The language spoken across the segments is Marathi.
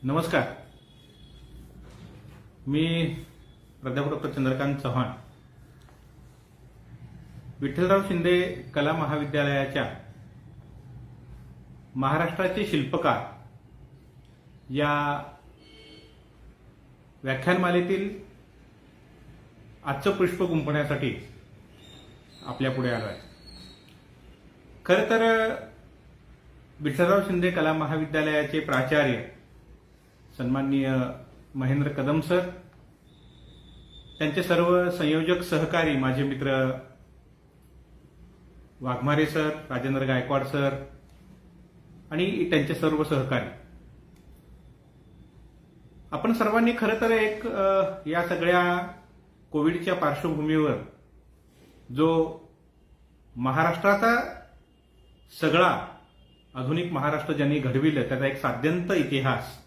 नमस्कार. मी प्राध्यापक डॉक्टर चंद्रकांत चव्हाण, विठ्ठलराव शिंदे कला महाविद्यालयाच्या महाराष्ट्राचे शिल्पकार या व्याख्यानमालेतील आजचं पुष्प गुंफण्यासाठी आपल्या पुढे आलो आहे. खरं तर विठ्ठलराव शिंदे कला महाविद्यालयाचे प्राचार्य सन्माननीय महेंद्र कदम सर, त्यांचे सर्व संयोजक सहकारी माझे मित्र वाघमारे सर, राजेंद्र गायकवाड सर आणि त्यांचे सर्व सहकारी, आपण सर्वांनी खरं तर एक या सगळ्या कोविडच्या पार्श्वभूमीवर जो महाराष्ट्राचा सगळा आधुनिक महाराष्ट्र ज्यांनी घडविलं त्याचा एक साध्यंत इतिहास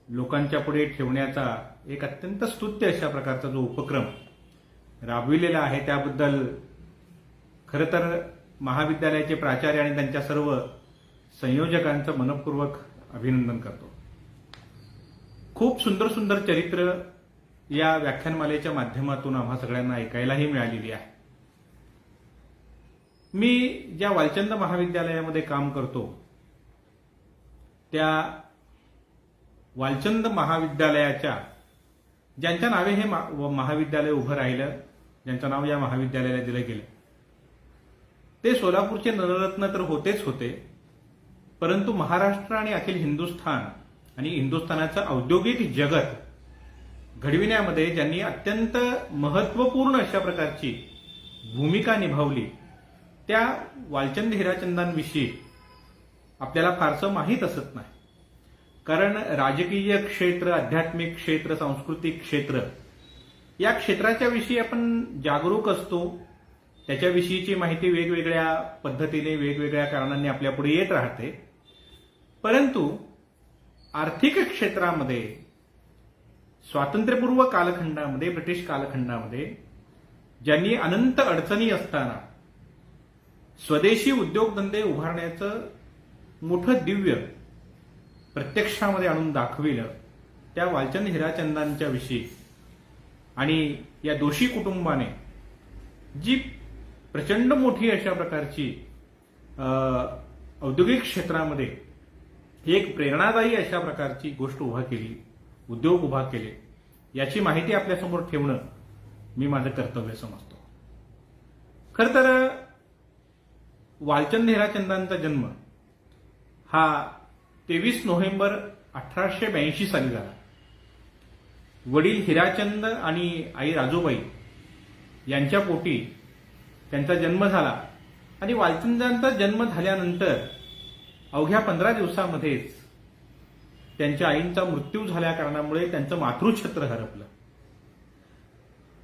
लोकांच्या पुढे ठेवण्याचा एक अत्यंत स्तुत्य अशा प्रकारचा जो उपक्रम राबविलेला आहे त्याबद्दल खरं तर महाविद्यालयाचे प्राचार्य आणि त्यांच्या सर्व संयोजकांचं मनपूर्वक अभिनंदन करतो. खूप सुंदर सुंदर चरित्र या व्याख्यानमालेच्या माध्यमातून आम्हा सगळ्यांना ऐकायलाही मिळालेली आहे. मी ज्या वालचंद महाविद्यालयामध्ये काम करतो त्या वालचंद महाविद्यालयाच्या ज्यांच्या नावे हे महाविद्यालय उभं राहिलं, ज्यांचं नाव या महाविद्यालयाला दिलं गेलं, ते सोलापूरचे नररत्न तर होतेच होते, परंतु महाराष्ट्र आणि अखिल हिंदुस्थान आणि हिंदुस्थानाचं औद्योगिक जगत घडविण्यामध्ये ज्यांनी अत्यंत महत्वपूर्ण अशा प्रकारची भूमिका निभावली त्या वालचंद हिराचंदांविषयी आपल्याला फारसं माहीत असत नाही. कारण राजकीय क्षेत्र, आध्यात्मिक क्षेत्र, सांस्कृतिक क्षेत्र या क्षेत्राच्या विषयी आपण जागरूक असतो, त्याच्याविषयीची माहिती वेगवेगळ्या पद्धतीने वेगवेगळ्या कारणांनी आपल्यापुढे येत राहते. परंतु आर्थिक क्षेत्रामध्ये स्वातंत्र्यपूर्व कालखंडामध्ये, ब्रिटिश कालखंडामध्ये ज्यांनी अनंत अडचणी असताना स्वदेशी उद्योगधंदे उभारण्याचं मोठं दिव्य प्रत्यक्षामध्ये आणून दाखविलं त्या वालचंद हिराचंदांच्या विषयी आणि या दोषी कुटुंबाने जी प्रचंड मोठी अशा प्रकारची औद्योगिक क्षेत्रामध्ये एक प्रेरणादायी अशा प्रकारची गोष्ट उभा केली, उद्योग उभा केले, याची माहिती आपल्यासमोर ठेवणं मी माझं कर्तव्य समजतो. खरं तर वालचंद हिराचंदांचा जन्म हा 23 नोव्हेंबर 1882 साली झाला. वडील हिराचंद आणि आई राजूबाई यांच्या पोटी त्यांचा जन्म झाला आणि वालचंदांचा जन्म झाल्यानंतर अवघ्या 15 दिवसामध्येच त्यांच्या आईंचा मृत्यू झाल्या कारणामुळे त्यांचं मातृछत्र हरपलं.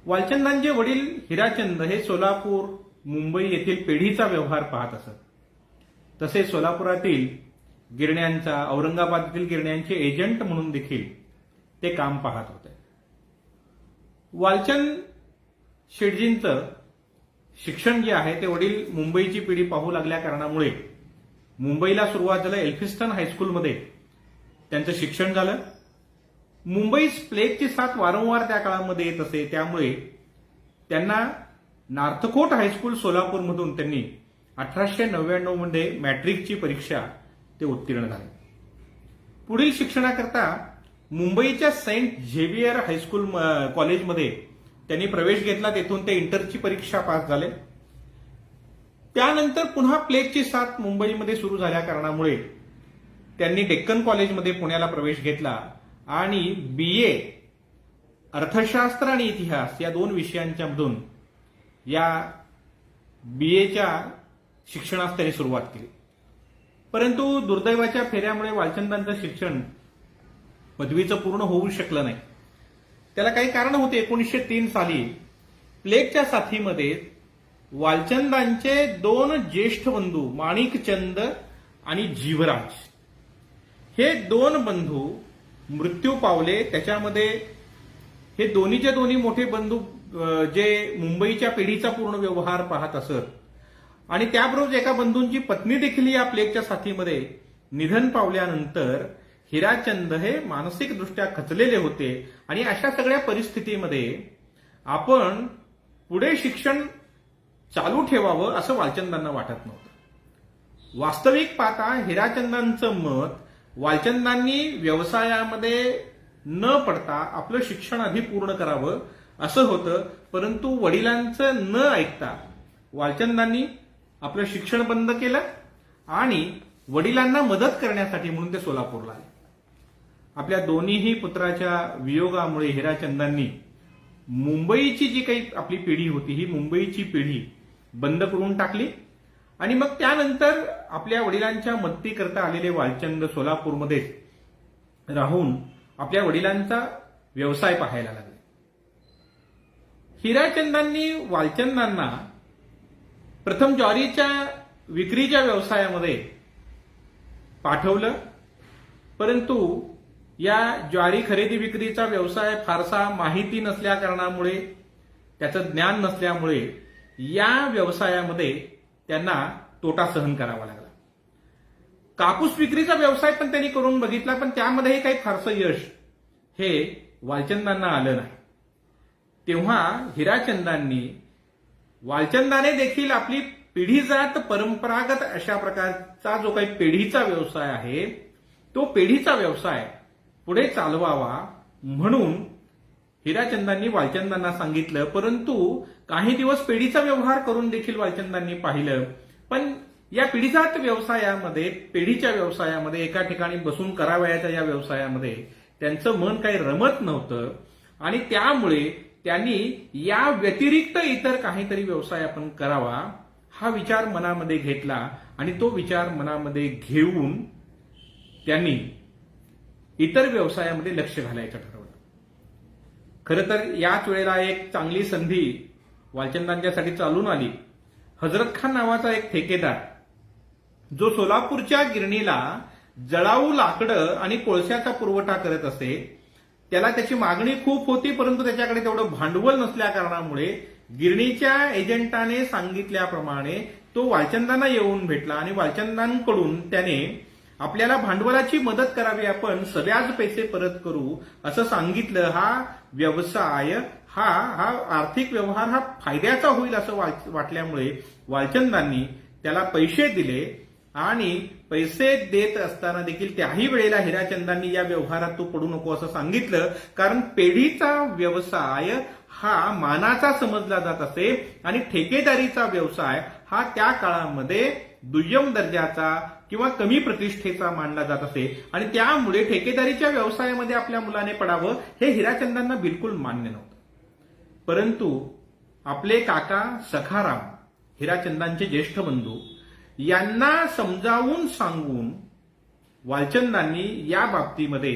वालचंदांचे वडील हिराचंद हे सोलापूर, मुंबई येथील पेढीचा व्यवहार पाहत असत. तसे सोलापुरातील गिरण्यांचा, औरंगाबाद येथील गिरण्यांचे एजंट म्हणून देखील ते काम पाहत होते. वालचंद शेटजींचं शिक्षण जे आहे ते वडील मुंबईची पिढी पाहू लागल्या कारणामुळे मुंबईला सुरुवात झालं. एल्फिस्टन हायस्कूलमध्ये त्यांचं शिक्षण झालं. मुंबईस प्लेगची साथ वारंवार त्या काळामध्ये येत असे, त्यामुळे त्यांना नॉर्थकोट हायस्कूल सोलापूरमधून त्यांनी 1899 मध्ये मॅट्रिकची परीक्षा ते उत्तीर्ण झाले. पुढील शिक्षणाकरता मुंबईच्या सेंट झेवियर हायस्कूल कॉलेजमध्ये त्यांनी प्रवेश घेतला. तेथून ते इंटरची परीक्षा पास झाले. त्यानंतर पुन्हा प्लेगची साथ मुंबईमध्ये सुरू झाल्या कारणामुळे त्यांनी डेक्कन कॉलेजमध्ये पुण्याला प्रवेश घेतला आणि BA अर्थशास्त्र आणि इतिहास या 2 विषयांच्या मधून या BAच्या शिक्षणास त्यांनी सुरुवात केली. परंतु दुर्दैवाच्या फेऱ्यामुळे वालचंदांचं शिक्षण पदवीचं पूर्ण होऊ शकलं नाही. त्याला काही कारण होते. 1903 साली प्लेगच्या साथीमध्ये वालचंदांचे 2 ज्येष्ठ बंधू माणिकचंद आणि जीवराज हे 2 बंधू मृत्यू पावले. त्याच्यामध्ये हे दोन्हीचे दोन्ही मोठे बंधू जे मुंबईच्या पिढीचा पूर्ण व्यवहार पाहत असत आणि त्याबरोबर एका बंधूंची पत्नी देखील या प्लेगच्या साथीमध्ये निधन पावल्यानंतर हिराचंद हे मानसिकदृष्ट्या खचलेले होते आणि अशा सगळ्या परिस्थितीमध्ये आपण पुढे शिक्षण चालू ठेवावं असं वालचंदांना वाटत नव्हतं. वास्तविक पाहता हिराचंदांचं मत वालचंदांनी व्यवसायामध्ये न पडता आपलं शिक्षण आधी पूर्ण करावं असं होतं. परंतु वडिलांचं न ऐकता वालचंदांनी आपलं शिक्षण बंद केलं आणि वडिलांना मदत करण्यासाठी म्हणून ते सोलापूरला आले. आपल्या दोन्हीही पुत्राच्या वियोगामुळे हिराचंदांनी मुंबईची जी काही आपली पिढी होती ही मुंबईची पिढी बंद करून टाकली आणि मग त्यानंतर आपल्या वडिलांच्या मदतीकरता आलेले वालचंद सोलापूरमध्येच राहून आपल्या वडिलांचा व्यवसाय पाहायला लागले. हिराचंदांनी वालचंदांना प्रथम ज्वारीच्या विक्रीच्या व्यवसायामध्ये पाठवलं, परंतु या ज्वारी खरेदी विक्रीचा व्यवसाय फारसा माहिती नसल्या कारणामुळे, त्याचं ज्ञान नसल्यामुळे या व्यवसायामध्ये त्यांना तोटा सहन करावा लागला. कापूस विक्रीचा व्यवसाय पण त्यांनी करून बघितला, पण त्यामध्येही काही फारसं यश हे वालचंदांना आलं नाही. तेव्हा हिराचंदांनी वालचंदाने देखील आपली पिढीजात परंपरागत अशा प्रकारचा जो काही पेढीचा व्यवसाय आहे तो पेढीचा व्यवसाय पुढे चालवावा म्हणून हिराचंदांनी वालचंदांना सांगितलं. परंतु काही दिवस पेढीचा व्यवहार करून देखील वालचंदांनी पाहिलं, पण या पिढीजात व्यवसायामध्ये, पेढीच्या व्यवसायामध्ये, एका ठिकाणी बसून करावयाच्या या व्यवसायामध्ये त्यांचं मन काही रमत नव्हतं आणि त्यामुळे त्यांनी या व्यतिरिक्त इतर काहीतरी व्यवसाय आपण करावा हा विचार मनामध्ये घेतला आणि तो विचार मनामध्ये घेऊन त्यांनी इतर व्यवसायामध्ये लक्ष घालायचं ठरवलं. खरं तर याच वेळेला एक चांगली संधी वालचंदांच्यासाठी चालून आली. हजरत खान नावाचा एक ठेकेदार जो सोलापूरच्या गिरणीला जळाऊ लाकडं आणि कोळशाचा पुरवठा करत असे, त्याला त्याची मागणी खूप होती, परंतु त्याच्याकडे तेवढं भांडवल नसल्या कारणामुळे गिरणीच्या एजंटाने सांगितल्याप्रमाणे तो वालचंदांना येऊन भेटला आणि वालचंदांकडून त्याने आपल्याला भांडवलाची मदत करावी, आपण सगळ्याच पैसे परत करू असं सांगितलं. हा व्यवसाय हा आर्थिक व्यवहार हा फायद्याचा होईल असं वाटल्यामुळे वालचंदांनी त्याला पैसे दिले आणि पैसे देत असताना देखील त्याही वेळेला हिराचंदांनी या व्यवहारात तू पडू नको असं सांगितलं, कारण पेढीचा व्यवसाय हा मानाचा समजला जात असे आणि ठेकेदारीचा व्यवसाय हा त्या काळामध्ये दुय्यम दर्जाचा किंवा कमी प्रतिष्ठेचा मानला जात असे आणि त्यामुळे ठेकेदारीच्या व्यवसायामध्ये आपल्या मुलाने पडावं हे हिराचंदांना बिलकुल मान्य नव्हतं. परंतु आपले काका सखाराम, हिराचंदांचे ज्येष्ठ बंधू, यांना समजावून सांगून वालचंदांनी या बाबतीमध्ये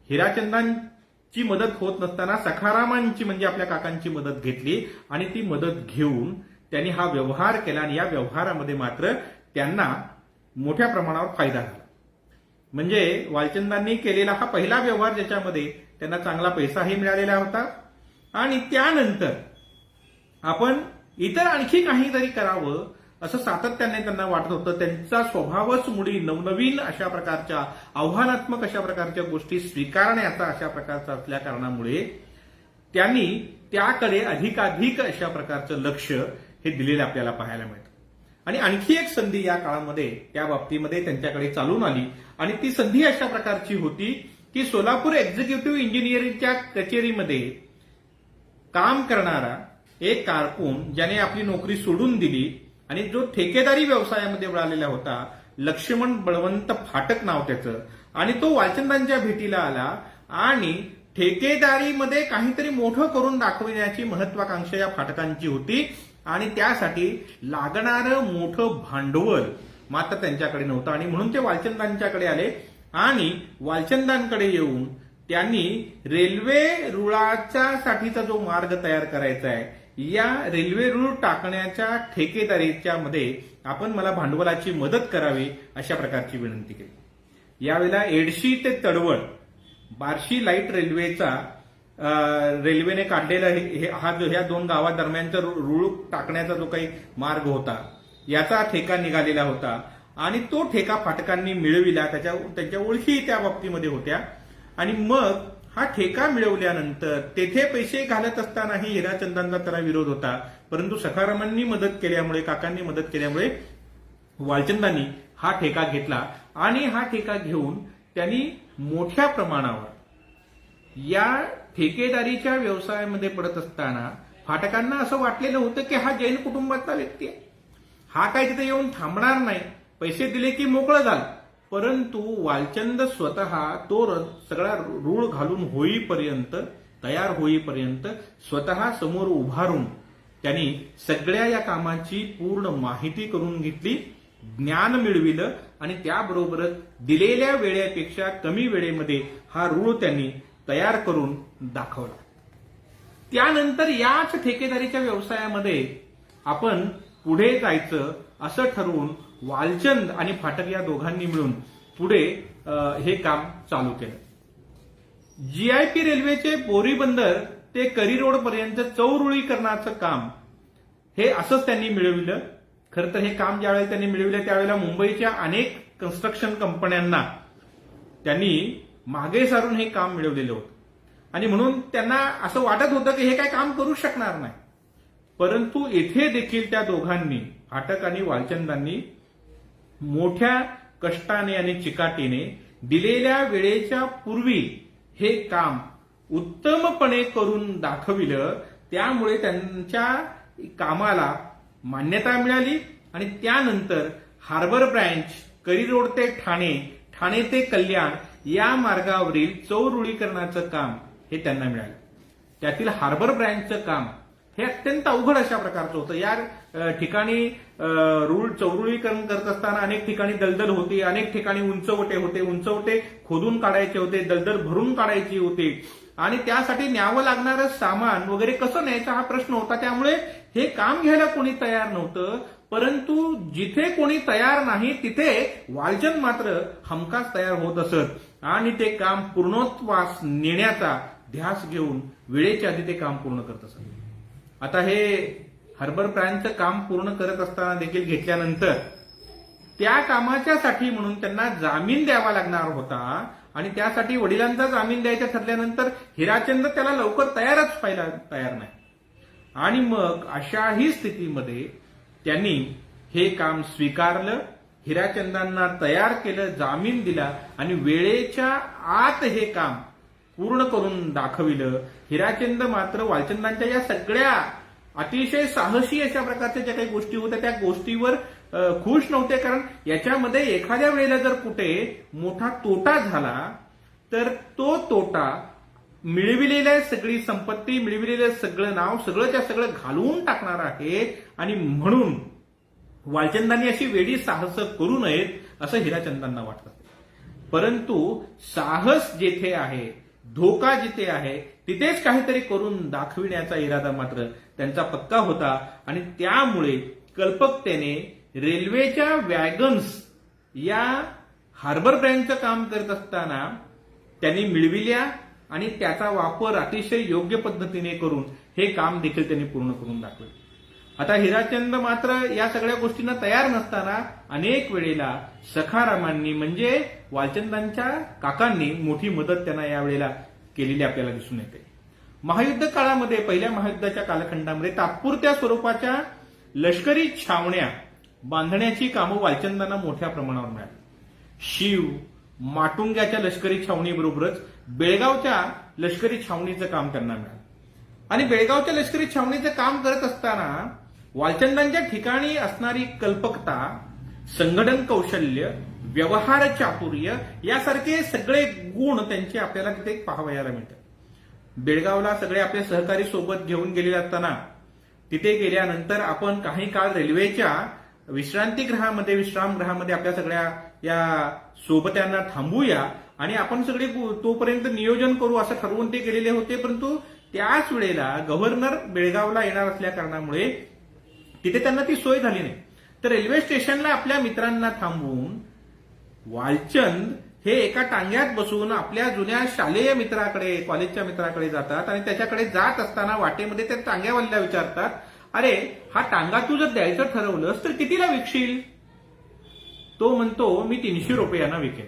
हिराचंदांची मदत होत नसताना सखारामांची म्हणजे आपल्या काकांची मदत घेतली आणि ती मदत घेऊन त्यांनी हा व्यवहार केला आणि या व्यवहारामध्ये मात्र त्यांना मोठ्या प्रमाणावर फायदा झाला. म्हणजे वालचंदांनी केलेला हा पहिला व्यवहार ज्याच्यामध्ये त्यांना चांगला पैसाही मिळालेला होता आणि त्यानंतर आपण इतर आणखी काहीतरी करावं असं सातत्याने त्यांना वाटत होतं. त्यांचा स्वभावच मुळी नवनवीन अशा प्रकारच्या आव्हानात्मक अशा प्रकारच्या गोष्टी स्वीकारण्याचा अशा प्रकारचा असल्या कारणामुळे त्यांनी त्याकडे अधिकाधिक अशा प्रकारचं लक्ष हे दिलेलं आपल्याला पाहायला मिळतं. आणि आणखी एक संधी या काळामध्ये त्या बाबतीमध्ये त्यांच्याकडे चालून आली आणि ती संधी अशा प्रकारची होती की सोलापूर एक्झिक्युटिव्ह इंजिनिअरिंगच्या कचेरीमध्ये काम करणारा एक कारकून ज्याने आपली नोकरी सोडून दिली आणि जो ठेकेदारी व्यवसायामध्ये वळालेला होता, लक्ष्मण बळवंत फाटक नाव त्याचं, आणि तो वालचंदांच्या भेटीला आला आणि ठेकेदारीमध्ये काहीतरी मोठं करून दाखविण्याची महत्वाकांक्षा या फाटकांची होती आणि त्यासाठी लागणारं मोठं भांडवल मात्र त्यांच्याकडे नव्हतं आणि म्हणून ते वालचंदांच्याकडे आले आणि वालचंदांकडे येऊन त्यांनी रेल्वे रुळाच्या साठीचा जो मार्ग तयार करायचा आहे या रेल्वे रूळ टाकण्याच्या ठेकेदारीच्या मध्ये आपण मला भांडवलाची मदत करावी अशा प्रकारची विनंती केली. यावेळेला एडशी ते तडवळ बार्शी लाईट रेल्वेने काढलेला ह्या दोन गावादरम्यानचा रूळ टाकण्याचा जो काही मार्ग होता याचा ठेका निघालेला होता आणि तो ठेका फाटकांनी मिळविला. त्यांच्या ओळखी त्या बाबतीमध्ये होत्या. आणि मग हा ठेका मिळवल्यानंतर तेथे पैसे घालत असतानाही हिराचंदांचा त्याला विरोध होता. परंतु सखारामांनी मदत केल्यामुळे, काकांनी मदत केल्यामुळे वालचंदांनी हा ठेका घेतला. आणि हा ठेका घेऊन त्यांनी मोठ्या प्रमाणावर या ठेकेदारीच्या व्यवसायामध्ये पडत असताना फाटकांना असं वाटलेलं होतं की हा जैन कुटुंबातला व्यक्ती आहे, हा काय तिथे येऊन थांबणार नाही, पैसे दिले की मोकळं झालं. परंतु वालचंद स्वतः तो सगळा रूळ घालून होईपर्यंत, तयार होईपर्यंत स्वतः समोर उभारून त्यांनी सगळ्या या कामाची पूर्ण माहिती करून घेतली, ज्ञान मिळविलं आणि त्याबरोबरच दिलेल्या वेळेपेक्षा कमी वेळेमध्ये हा रूळ त्यांनी तयार करून दाखवला. त्यानंतर याच ठेकेदारीच्या व्यवसायामध्ये आपण पुढे जायचं असं ठरवून वालचंद आणि फाटक या दोघांनी मिळून पुढे हे काम चालू केलं. जीआयपी रेल्वेचे बोरीबंदर ते करी रोड पर्यंत चौरुळीकरणाचं काम हे असंच त्यांनी मिळविलं. खरं तर हे काम ज्यावेळेला त्यांनी मिळविलं त्यावेळेला मुंबईच्या अनेक कन्स्ट्रक्शन कंपन्यांना त्यांनी मागे सारून हे काम मिळवलेलं होतं आणि म्हणून त्यांना असं वाटत होतं की हे काय काम करू शकणार नाही. परंतु येथे देखील त्या दोघांनी, फाटक आणि वालचंदांनी मोठ्या कष्टाने आणि चिकाटीने दिलेल्या वेळेच्या पूर्वी हे काम उत्तमपणे करून दाखविलं. त्यामुळे त्यांच्या कामाला मान्यता मिळाली आणि त्यानंतर हार्बर ब्रँच, करी रोड ते ठाणे, ठाणे ते कल्याण या मार्गावरील चौरुळीकरणाचं काम हे त्यांना मिळालं. त्यातील हार्बर ब्रँचचं काम हे अत्यंत अवघड अशा प्रकारचं होतं. या ठिकाणी चौरुळीकरण करत असताना अनेक ठिकाणी दलदल होती, अनेक ठिकाणी उंचवटे होते, उंचवटे खोदून काढायचे होते, दलदल भरून काढायची होती आणि त्यासाठी न्यावं लागणारं सामान वगैरे कसं न्यायचा हा प्रश्न होता. त्यामुळे हे काम घ्यायला कोणी तयार नव्हतं. परंतु जिथे कोणी तयार नाही तिथे वालचंद मात्र हमखास तयार होत असत आणि ते काम पूर्णत्वास नेण्याचा ध्यास घेऊन वेळेच्या आधी ते काम पूर्ण करत असत. आता हे हार्बर ब्रँचचं काम पूर्ण करत असताना देखील घेतल्यानंतर त्या कामाच्यासाठी म्हणून त्यांना जामीन द्यावा लागणार होता आणि त्यासाठी वडिलांचा जामीन द्यायचा ठरल्यानंतर हिराचंद त्याला लवकर तयारच व्हायला तयार नाही. आणि मग अशाही स्थितीमध्ये त्यांनी हे काम स्वीकारलं, हिराचंदांना तयार केलं, जामीन दिला आणि वेळेच्या आत हे काम पूर्ण करून दाखविलं. हिराचंद मात्र वालचंदांच्या या सगळ्या अतिशय साहसी अशा प्रकारच्या ज्या काही गोष्टी होत्या त्या गोष्टीवर खुश नव्हते. कारण याच्यामध्ये एखाद्या वेळेला जर कुठे मोठा तोटा झाला तर तो तोटा मिळविलेल्या सगळी संपत्ती, मिळविलेलं सगळं नाव, सगळंच्या सगळं घालवून टाकणार आहे आणि म्हणून वालचंदांनी अशी वेडी साहस करू नयेत असं हिराचंदांना वाटतं. परंतु साहस जेथे आहे, धोका जिथे आहे तिथेच काहीतरी करून दाखविण्याचा इरादा मात्र त्यांचा पक्का होता आणि त्यामुळे कल्पकतेने रेल्वेच्या वॅगन्स या हार्बर ब्रँचचं काम करत असताना त्यांनी मिळविल्या आणि त्याचा वापर अतिशय योग्य पद्धतीने करून हे काम देखील त्यांनी पूर्ण करून दाखवले. आता हिराचंद मात्र या सगळ्या गोष्टींना तयार नसताना अनेक वेळेला सखारामांनी म्हणजे वालचंदांच्या काकांनी मोठी मदत त्यांना यावेळेला केलेली आपल्याला दिसून येते. महायुद्ध काळामध्ये, पहिल्या महायुद्धाच्या कालखंडामध्ये तात्पुरत्या स्वरूपाच्या लष्करी छावण्या बांधण्याची कामं वालचंदांना मोठ्या प्रमाणावर मिळाली. शीव, माटुंग्याच्या लष्करी छावणीबरोबरच बेळगावच्या लष्करी छावणीचं काम त्यांना मिळालं. आणि बेळगावच्या लष्करी छावणीचं काम करत असताना वालचंदांच्या ठिकाणी असणारी कल्पकता, संघटन कौशल्य, व्यवहार चातुर्य यासारखे सगळे गुण त्यांचे आपल्याला तिथे पाहावयाला मिळतात. बेळगावला सगळे आपले सहकारी सोबत घेऊन गेलेले असताना तिथे गेल्यानंतर आपण काही काळ रेल्वेच्या विश्रामगृहामध्ये आपल्या सगळ्या या सोबत्यांना थांबूया आणि आपण सगळे तोपर्यंत नियोजन करू असं ठरवून ते गेलेले होते. परंतु त्याच वेळेला गव्हर्नर बेळगावला येणार असल्या कारणामुळे तिथे त्यांना ती सोय झाली नाही. तर रेल्वे स्टेशनला आपल्या मित्रांना थांबवून वालचंद हे एका टांग्यात बसून आपल्या जुन्या शालेय मित्राकडे, कॉलेजच्या मित्राकडे जातात आणि त्याच्याकडे जात असताना वाटेमध्ये त्या टांग्यावाल्याला विचारतात, अरे हा टांगा तू जर द्यायचं ठरवलंस तर कितीला विकशील? तो म्हणतो मी 300 रुपयांना विकेन.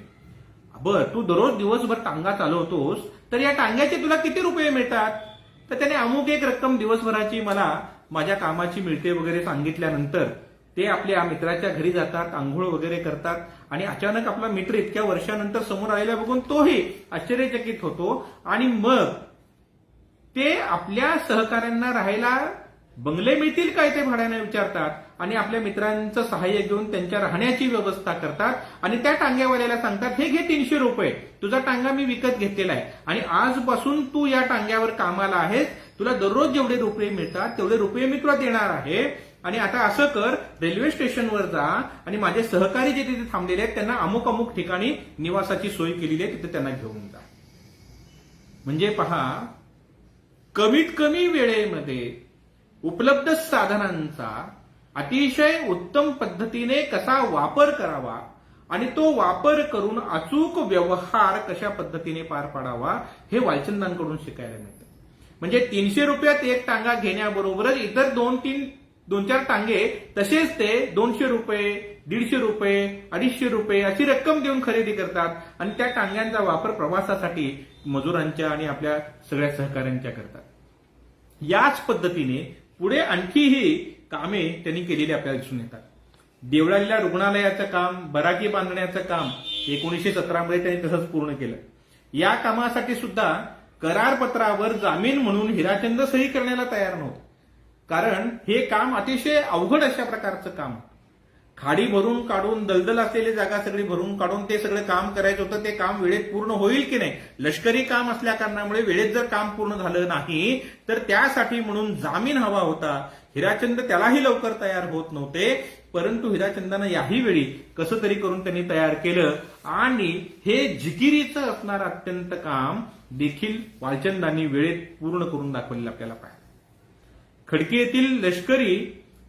बर, तू दररोज दिवसभर टांगा चालवतोस तर या टांग्याचे तुला किती रुपये मिळतात? तर त्याने अमुक एक रक्कम दिवसभराची मला माझ्या कामाची मिळते वगैरे सांगितल्यानंतर ते आपल्या मित्राच्या घरी जातात, आंघोळ वगैरे करतात आणि अचानक आपला मित्र इतक्या वर्षानंतर समोर आलेला बघून तोही आश्चर्यचकित होतो आणि मग ते आपल्या सहकाऱ्यांना राहायला बंगले मिळतील काय ते भाड्याने विचारतात आणि आपल्या मित्रांचं सहाय्य घेऊन त्यांच्या राहण्याची व्यवस्था करतात आणि त्या टांग्यावाल्याला सांगतात, हे घे 300 रुपये, तुझा टांगा मी विकत घेतलेला आहे आणि आजपासून तू या टांग्यावर कामाला आहेस, तुला दररोज जेवढे रुपये मिळतात तेवढे रुपये मी तुला देणार आहे आणि आता असं कर, रेल्वे स्टेशनवर जा आणि माझे सहकारी जे तिथे थांबलेले आहेत त्यांना अमुक अमुक ठिकाणी निवासाची सोय केलेली आहे, तिथे त्यांना घेऊन जा. म्हणजे पहा, कमीत कमी वेळेमध्ये उपलब्ध साधनांचा अतिशय उत्तम पद्धतीने कसा वापर करावा आणि तो वापर करून अचूक व्यवहार कशा पद्धतीने पार पाडावा हे वालचंदांकडून शिकायला मिळतं. म्हणजे 300 रुपयात एक टांगा घेण्याबरोबरच इतर 2-4 टांगे तसेच ते 200 रुपये, 150 रुपये, 250 रुपये अशी रक्कम देऊन खरेदी करतात आणि त्या टांग्यांचा वापर प्रवासासाठी मजुरांच्या आणि आपल्या सगळ्या सहकाऱ्यांच्या करतात. याच पद्धतीने पुढे आणखीही कामे त्यांनी केलेली आपल्याला दिसून येतात. देवळालीला रुग्णालयाचं काम, बराकी बांधण्याचं काम 1917 मध्ये त्यांनी तसंच पूर्ण केलं. या कामासाठी सुद्धा करारपत्रावर जामीन म्हणून हिराचंद सही करण्याला तयार नव्हते, कारण हे काम अतिशय अवघड अशा प्रकारचं काम. खाडी भरून काढून, दलदल असलेली जागा सगळी भरून काढून ते सगळं काम करायचं होतं. ते काम वेळेत पूर्ण होईल की नाही, लष्करी काम असल्या कारणामुळे वेळेत जर काम पूर्ण झालं नाही तर त्यासाठी म्हणून जामीन हवा होता. हिराचंद त्यालाही लवकर तयार होत नव्हते, परंतु हिराचंदानं याही वेळी कसं तरी करून त्यांनी तयार केलं आणि हे जिकिरीचं असणारं अत्यंत काम देखील वालचंदांनी वेळेत पूर्ण करून दाखवलेलं आपल्याला पाहिजे. खडकी येथील लष्करी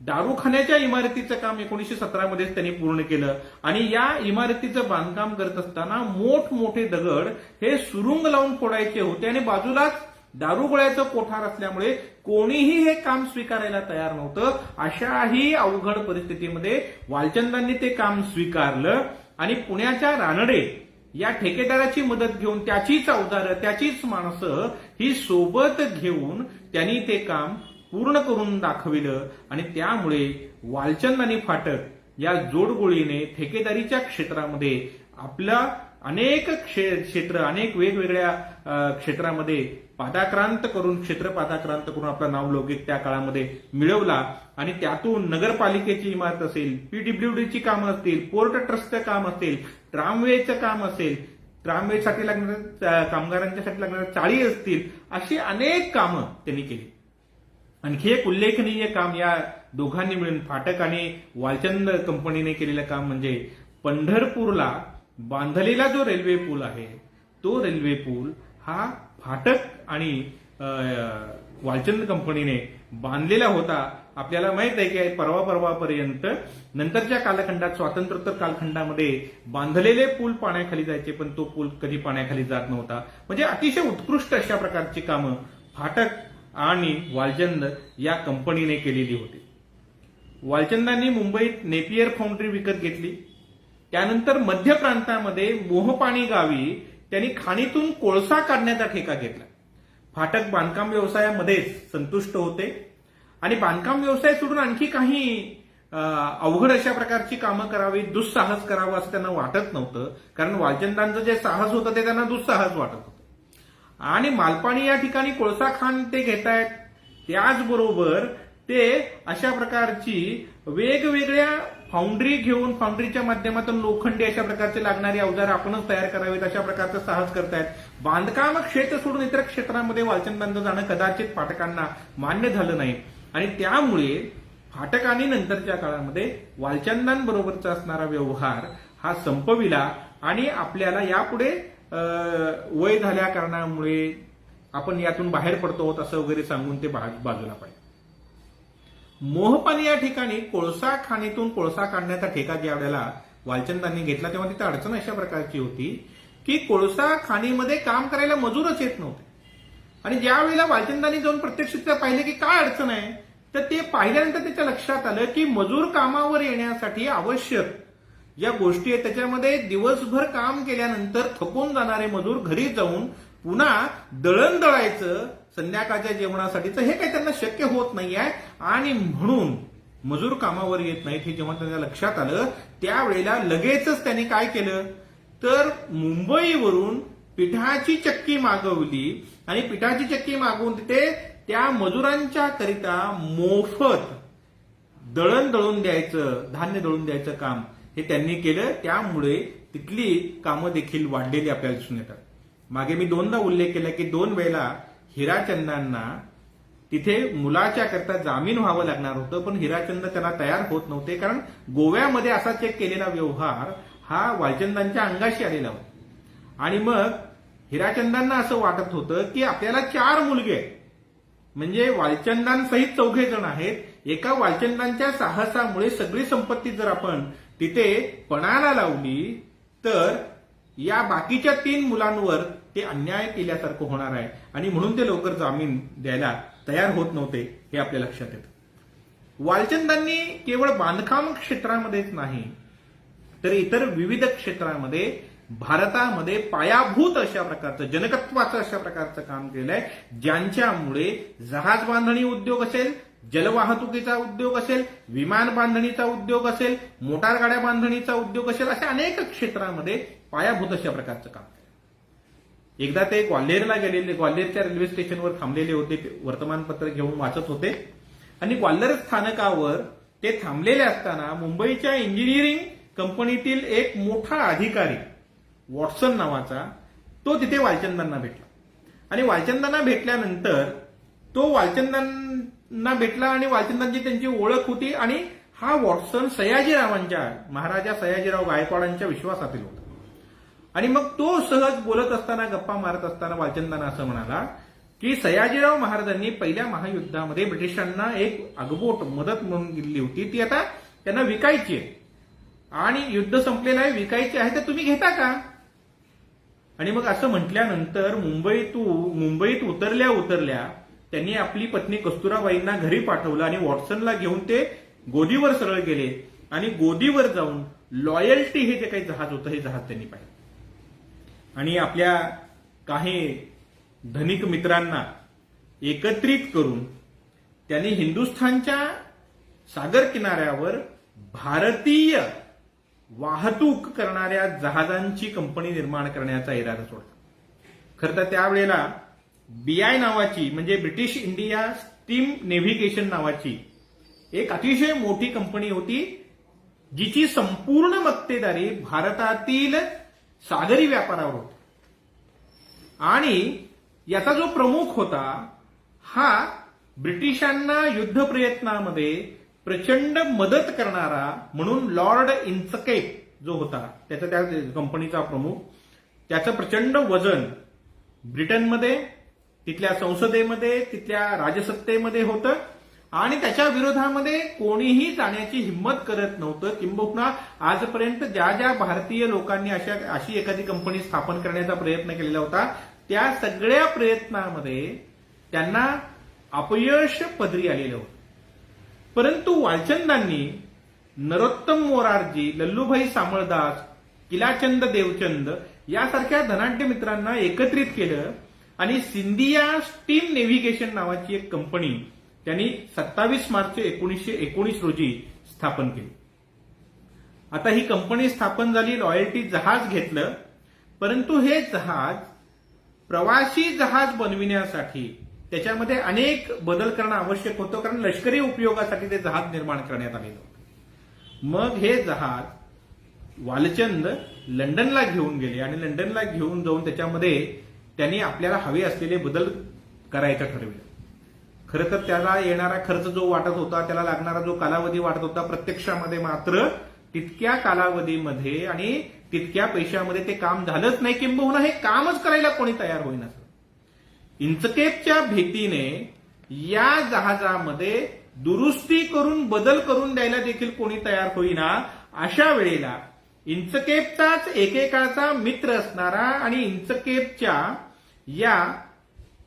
दारूखान्याच्या इमारतीचं काम 1917 मध्येच त्यांनी पूर्ण केलं आणि या इमारतीचं बांधकाम करत असताना मोठमोठे दगड हे सुरुंग लावून फोडायचे होते आणि बाजूलाच दारुगोळ्याचं कोठार असल्यामुळे कोणीही हे काम स्वीकारायला तयार नव्हतं. अशाही अवघड परिस्थितीमध्ये वालचंदांनी ते काम स्वीकारलं आणि पुण्याच्या रानडे या ठेकेदाराची मदत घेऊन त्याचीच अवजारं, त्याचीच माणसं ही सोबत घेऊन त्यांनी ते काम पूर्ण करून दाखविलं आणि त्यामुळे वालचंद आणि फाटक या जोडगोळीने ठेकेदारीच्या क्षेत्रामध्ये आपला अनेक क्षेत्र, अनेक वेगवेगळ्या क्षेत्रामध्ये पादाक्रांत करून, क्षेत्र पादाक्रांत करून आपला नावलौकिक त्या काळामध्ये मिळवला आणि त्यातून नगरपालिकेची इमारत असेल, पीडब्ल्यूडीची कामं असतील, पोर्ट ट्रस्टचं काम असेल, ट्रामवेचं काम असेल, ट्रामवेसाठी लागणाऱ्या कामगारांच्यासाठी लागणाऱ्या चाळी असतील, अशी अनेक कामं त्यांनी केली. आणखी एक उल्लेखनीय काम या दोघांनी मिळून फाटक आणि वालचंद कंपनीने केलेलं काम म्हणजे पंढरपूरला बांधलेला जो रेल्वे पूल आहे तो रेल्वे पूल हा फाटक आणि वालचंद कंपनीने बांधलेला होता. आपल्याला माहित आहे की परवापर्यंत नंतरच्या कालखंडात, स्वातंत्र्योत्तर कालखंडामध्ये बांधलेले पूल पाण्याखाली जायचे, पण तो पूल कधी पाण्याखाली जात नव्हता. म्हणजे अतिशय उत्कृष्ट अशा प्रकारची कामं फाटक आणि वालचंद या कंपनीने केलेली होती. वालचंदांनी मुंबईत नेपियर फाउंड्री विकत घेतली. त्यानंतर मध्य प्रांतामध्ये मोहपाणी गावी त्यांनी खाणीतून कोळसा काढण्याचा ठेका घेतला. फाटक बांधकाम व्यवसायामध्येच संतुष्ट होते आणि बांधकाम व्यवसाय सोडून आणखी काही अवघड अशा प्रकारची कामं करावी, दुस्साहस करावं असं त्यांना वाटत नव्हतं, कारण वालचंदांचं जे साहस होतं ते त्यांना दुस्साहस वाटत होतं. आणि मालपाणी या ठिकाणी कोळसा खाण ते घेतायत, त्याचबरोबर ते अशा प्रकारची वेगवेगळ्या फाउंड्री घेऊन, फाउंड्रीच्या माध्यमातून लोखंडी अशा प्रकारचे लागणारी अवजार आपणच तयार करावीत अशा प्रकारचं साहस करतायत. बांधकाम क्षेत्र सोडून इतर क्षेत्रामध्ये वालचंदांचं जाणं कदाचित फाटकांना मान्य झालं नाही आणि त्यामुळे फाटकांनी नंतरच्या काळामध्ये वालचंदांबरोबरचा असणारा व्यवहार हा संपविला आणि आपल्याला यापुढे वय झाल्या कारणामुळे आपण यातून बाहेर पडतो आहोत असं वगैरे सांगून ते बाजूला पाहिजे. मोहपाणी या ठिकाणी कोळसा खाणीतून कोळसा काढण्याचा ठेका ज्या वेळेला वालचंदांनी घेतला तेव्हा तिथे अडचण अशा प्रकारची होती की कोळसा खाणीमध्ये काम करायला मजूरच येत नव्हते आणि ज्या वेळेला वालचंदांनी जाऊन प्रत्यक्ष पाहिले की काय अडचण आहे, तर ते पाहिल्यानंतर त्याच्या लक्षात आलं की मजूर कामावर येण्यासाठी आवश्यक ज्या गोष्टी आहेत त्याच्यामध्ये दिवसभर काम केल्यानंतर थकून जाणारे मजूर घरी जाऊन पुन्हा दळण दळायचं संध्याकाळच्या जेवणासाठीचं हे काही त्यांना शक्य होत नाही आहे आणि म्हणून मजूर कामावर येत नाहीत हे जेव्हा त्यांच्या लक्षात आलं त्यावेळेला लगेचच त्यांनी काय केलं तर मुंबईवरून पिठाची चक्की मागवली आणि पिठाची चक्की मागवून तिथे त्या मजुरांच्या करिता मोफत दळण दळून द्यायचं धान्य दळून द्यायचं काम हे त्यांनी केलं. त्यामुळे तिथली कामं देखील वाढलेली आपल्याला दिसून येतात. मागे मी दोनदा उल्लेख केला की 2 वेळेला हिराचंदांना तिथे मुलाच्या करता जामीन व्हावं लागणार होतं पण हिराचंद त्यांना तयार होत नव्हते कारण गोव्यामध्ये असा चेक केलेला व्यवहार हा वालचंदांच्या अंगाशी आलेला होता आणि मग हिराचंदांना असं वाटत होतं की आपल्याला 4 मुलगे म्हणजे वालचंदांसहित 4 जण आहेत. एका वालचंदांच्या साहसामुळे सगळी संपत्ती जर आपण तिथे पणाला लावली तर या बाकीच्या 3 मुलांवर ते अन्याय केल्यासारखं होणार आहे आणि म्हणून ते लवकर जामीन द्यायला तयार होत नव्हते हे आपल्या लक्षात येतं. वालचंदांनी केवळ बांधकाम क्षेत्रामध्येच नाही तर इतर विविध क्षेत्रामध्ये भारतामध्ये पायाभूत अशा प्रकारचं जनकत्वाचं अशा प्रकारचं काम केलंय ज्यांच्यामुळे जहाज बांधणी उद्योग असेल जलवाहतुकीचा उद्योग असेल विमान बांधणीचा उद्योग असेल मोटार गाड्या बांधणीचा उद्योग असेल अशा अनेक क्षेत्रामध्ये पायाभूत अशा प्रकारचं काम केलं. एकदा ते ग्वाल्हेरला गेलेले ग्वाल्हेरच्या रेल्वे स्टेशनवर थांबलेले होते वर्तमानपत्र घेऊन वाचत होते आणि ग्वाल्हेर स्थानकावर ते थांबलेले असताना मुंबईच्या इंजिनिअरिंग कंपनीतील एक मोठा अधिकारी वॉटसन नावाचा तो तिथे वालचंदांना भेटला आणि वालचंदांना भेटल्यानंतर तो वालचंदांना भेटला आणि वालचंदांची त्यांची ओळख होती आणि हा वॉटसन सयाजीरावांच्या महाराजा सयाजीराव गायकवाडांच्या विश्वासातील होता आणि मग तो सहज बोलत असताना गप्पा मारत असताना वालचंदांना असं म्हणाला की सयाजीराव महाराजांनी पहिल्या महायुद्धामध्ये ब्रिटिशांना एक आगबोट मदत म्हणून दिली होती ती आता त्यांना विकायची आहे आणि युद्ध संपलेलं आहे विकायची आहे तर तुम्ही घेता का. आणि मग असं म्हटल्यानंतर मुंबईत उतरल्या त्यांनी आपली पत्नी कस्तुराबाईंना घरी पाठवलं आणि वॉटसनला घेऊन ते गोदीवर सरळ गेले आणि गोदीवर जाऊन लॉयल्टी हे जे काही जहाज होतं हे जहाज त्यांनी पाहिलं आणि आपल्या काही धनिक मित्रांना एकत्रित करून त्यांनी हिंदुस्थानच्या सागर किनाऱ्यावर भारतीय वाहतूक करणाऱ्या जहाजांची कंपनी निर्माण करण्याचा इरादा सोडला. खरं तर त्यावेळेला BI नावाची म्हणजे ब्रिटिश इंडिया स्टीम नेव्हिगेशन नावाची एक अतिशय मोठी कंपनी होती जिची संपूर्ण मक्तेदारी भारतातील सागरी व्यापारावर होती आणि याचा जो प्रमुख होता हा ब्रिटिशांना युद्ध प्रयत्नामध्ये प्रचंड मदत करणारा म्हणून लॉर्ड इंचकेप जो होता त्याचा त्या कंपनीचा प्रमुख त्याचं प्रचंड वजन ब्रिटनमध्ये तिथल्या संसदेमध्ये तिथल्या राजसत्तेमध्ये होतं आणि त्याच्या विरोधामध्ये कोणीही जाण्याची हिंमत करत नव्हतं. किंबहुना आजपर्यंत ज्या ज्या भारतीय लोकांनी अशी एखादी कंपनी स्थापन करण्याचा प्रयत्न केलेला होता त्या सगळ्या प्रयत्नामध्ये त्यांना अपयश पदरी आलेलं होतं. परंतु वालचंदांनी नरोत्तम मोरारजी लल्लूभाई सामळदास किलाचंद देवचंद यासारख्या धनाढ्य मित्रांना एकत्रित केलं आणि सिंधिया स्टीम नेव्हिगेशन नावाची एक कंपनी त्यांनी 27 मार्च 1919 रोजी स्थापन केली. आता ही कंपनी स्थापन झाली लॉयल्टी जहाज घेतलं परंतु हे जहाज प्रवासी जहाज बनविण्यासाठी त्याच्यामध्ये अनेक बदल करणं आवश्यक होतं कारण लष्करी उपयोगासाठी ते जहाज निर्माण करण्यात आलेलं होतं. मग हे जहाज वालचंद लंडनला घेऊन गेले आणि लंडनला घेऊन जाऊन त्याच्यामध्ये त्यांनी आपल्याला हवे असलेले बदल करायचं ठरविलं. खरं तर त्याला येणारा खर्च जो वाटत होता त्याला लागणारा जो कालावधी वाटत होता प्रत्यक्षामध्ये मात्र तितक्या कालावधीमध्ये आणि तितक्या पैशामध्ये ते काम झालंच नाही किंबहुना हे कामच करायला कोणी तयार होईना. इंचकेपच्या भीतीने या जहाजामध्ये दुरुस्ती करून बदल करून द्यायला देखील कोणी तयार होईना. अशा वेळेला इंचकेपचाच एकेकाचा मित्र असणारा आणि इंचकेपच्या या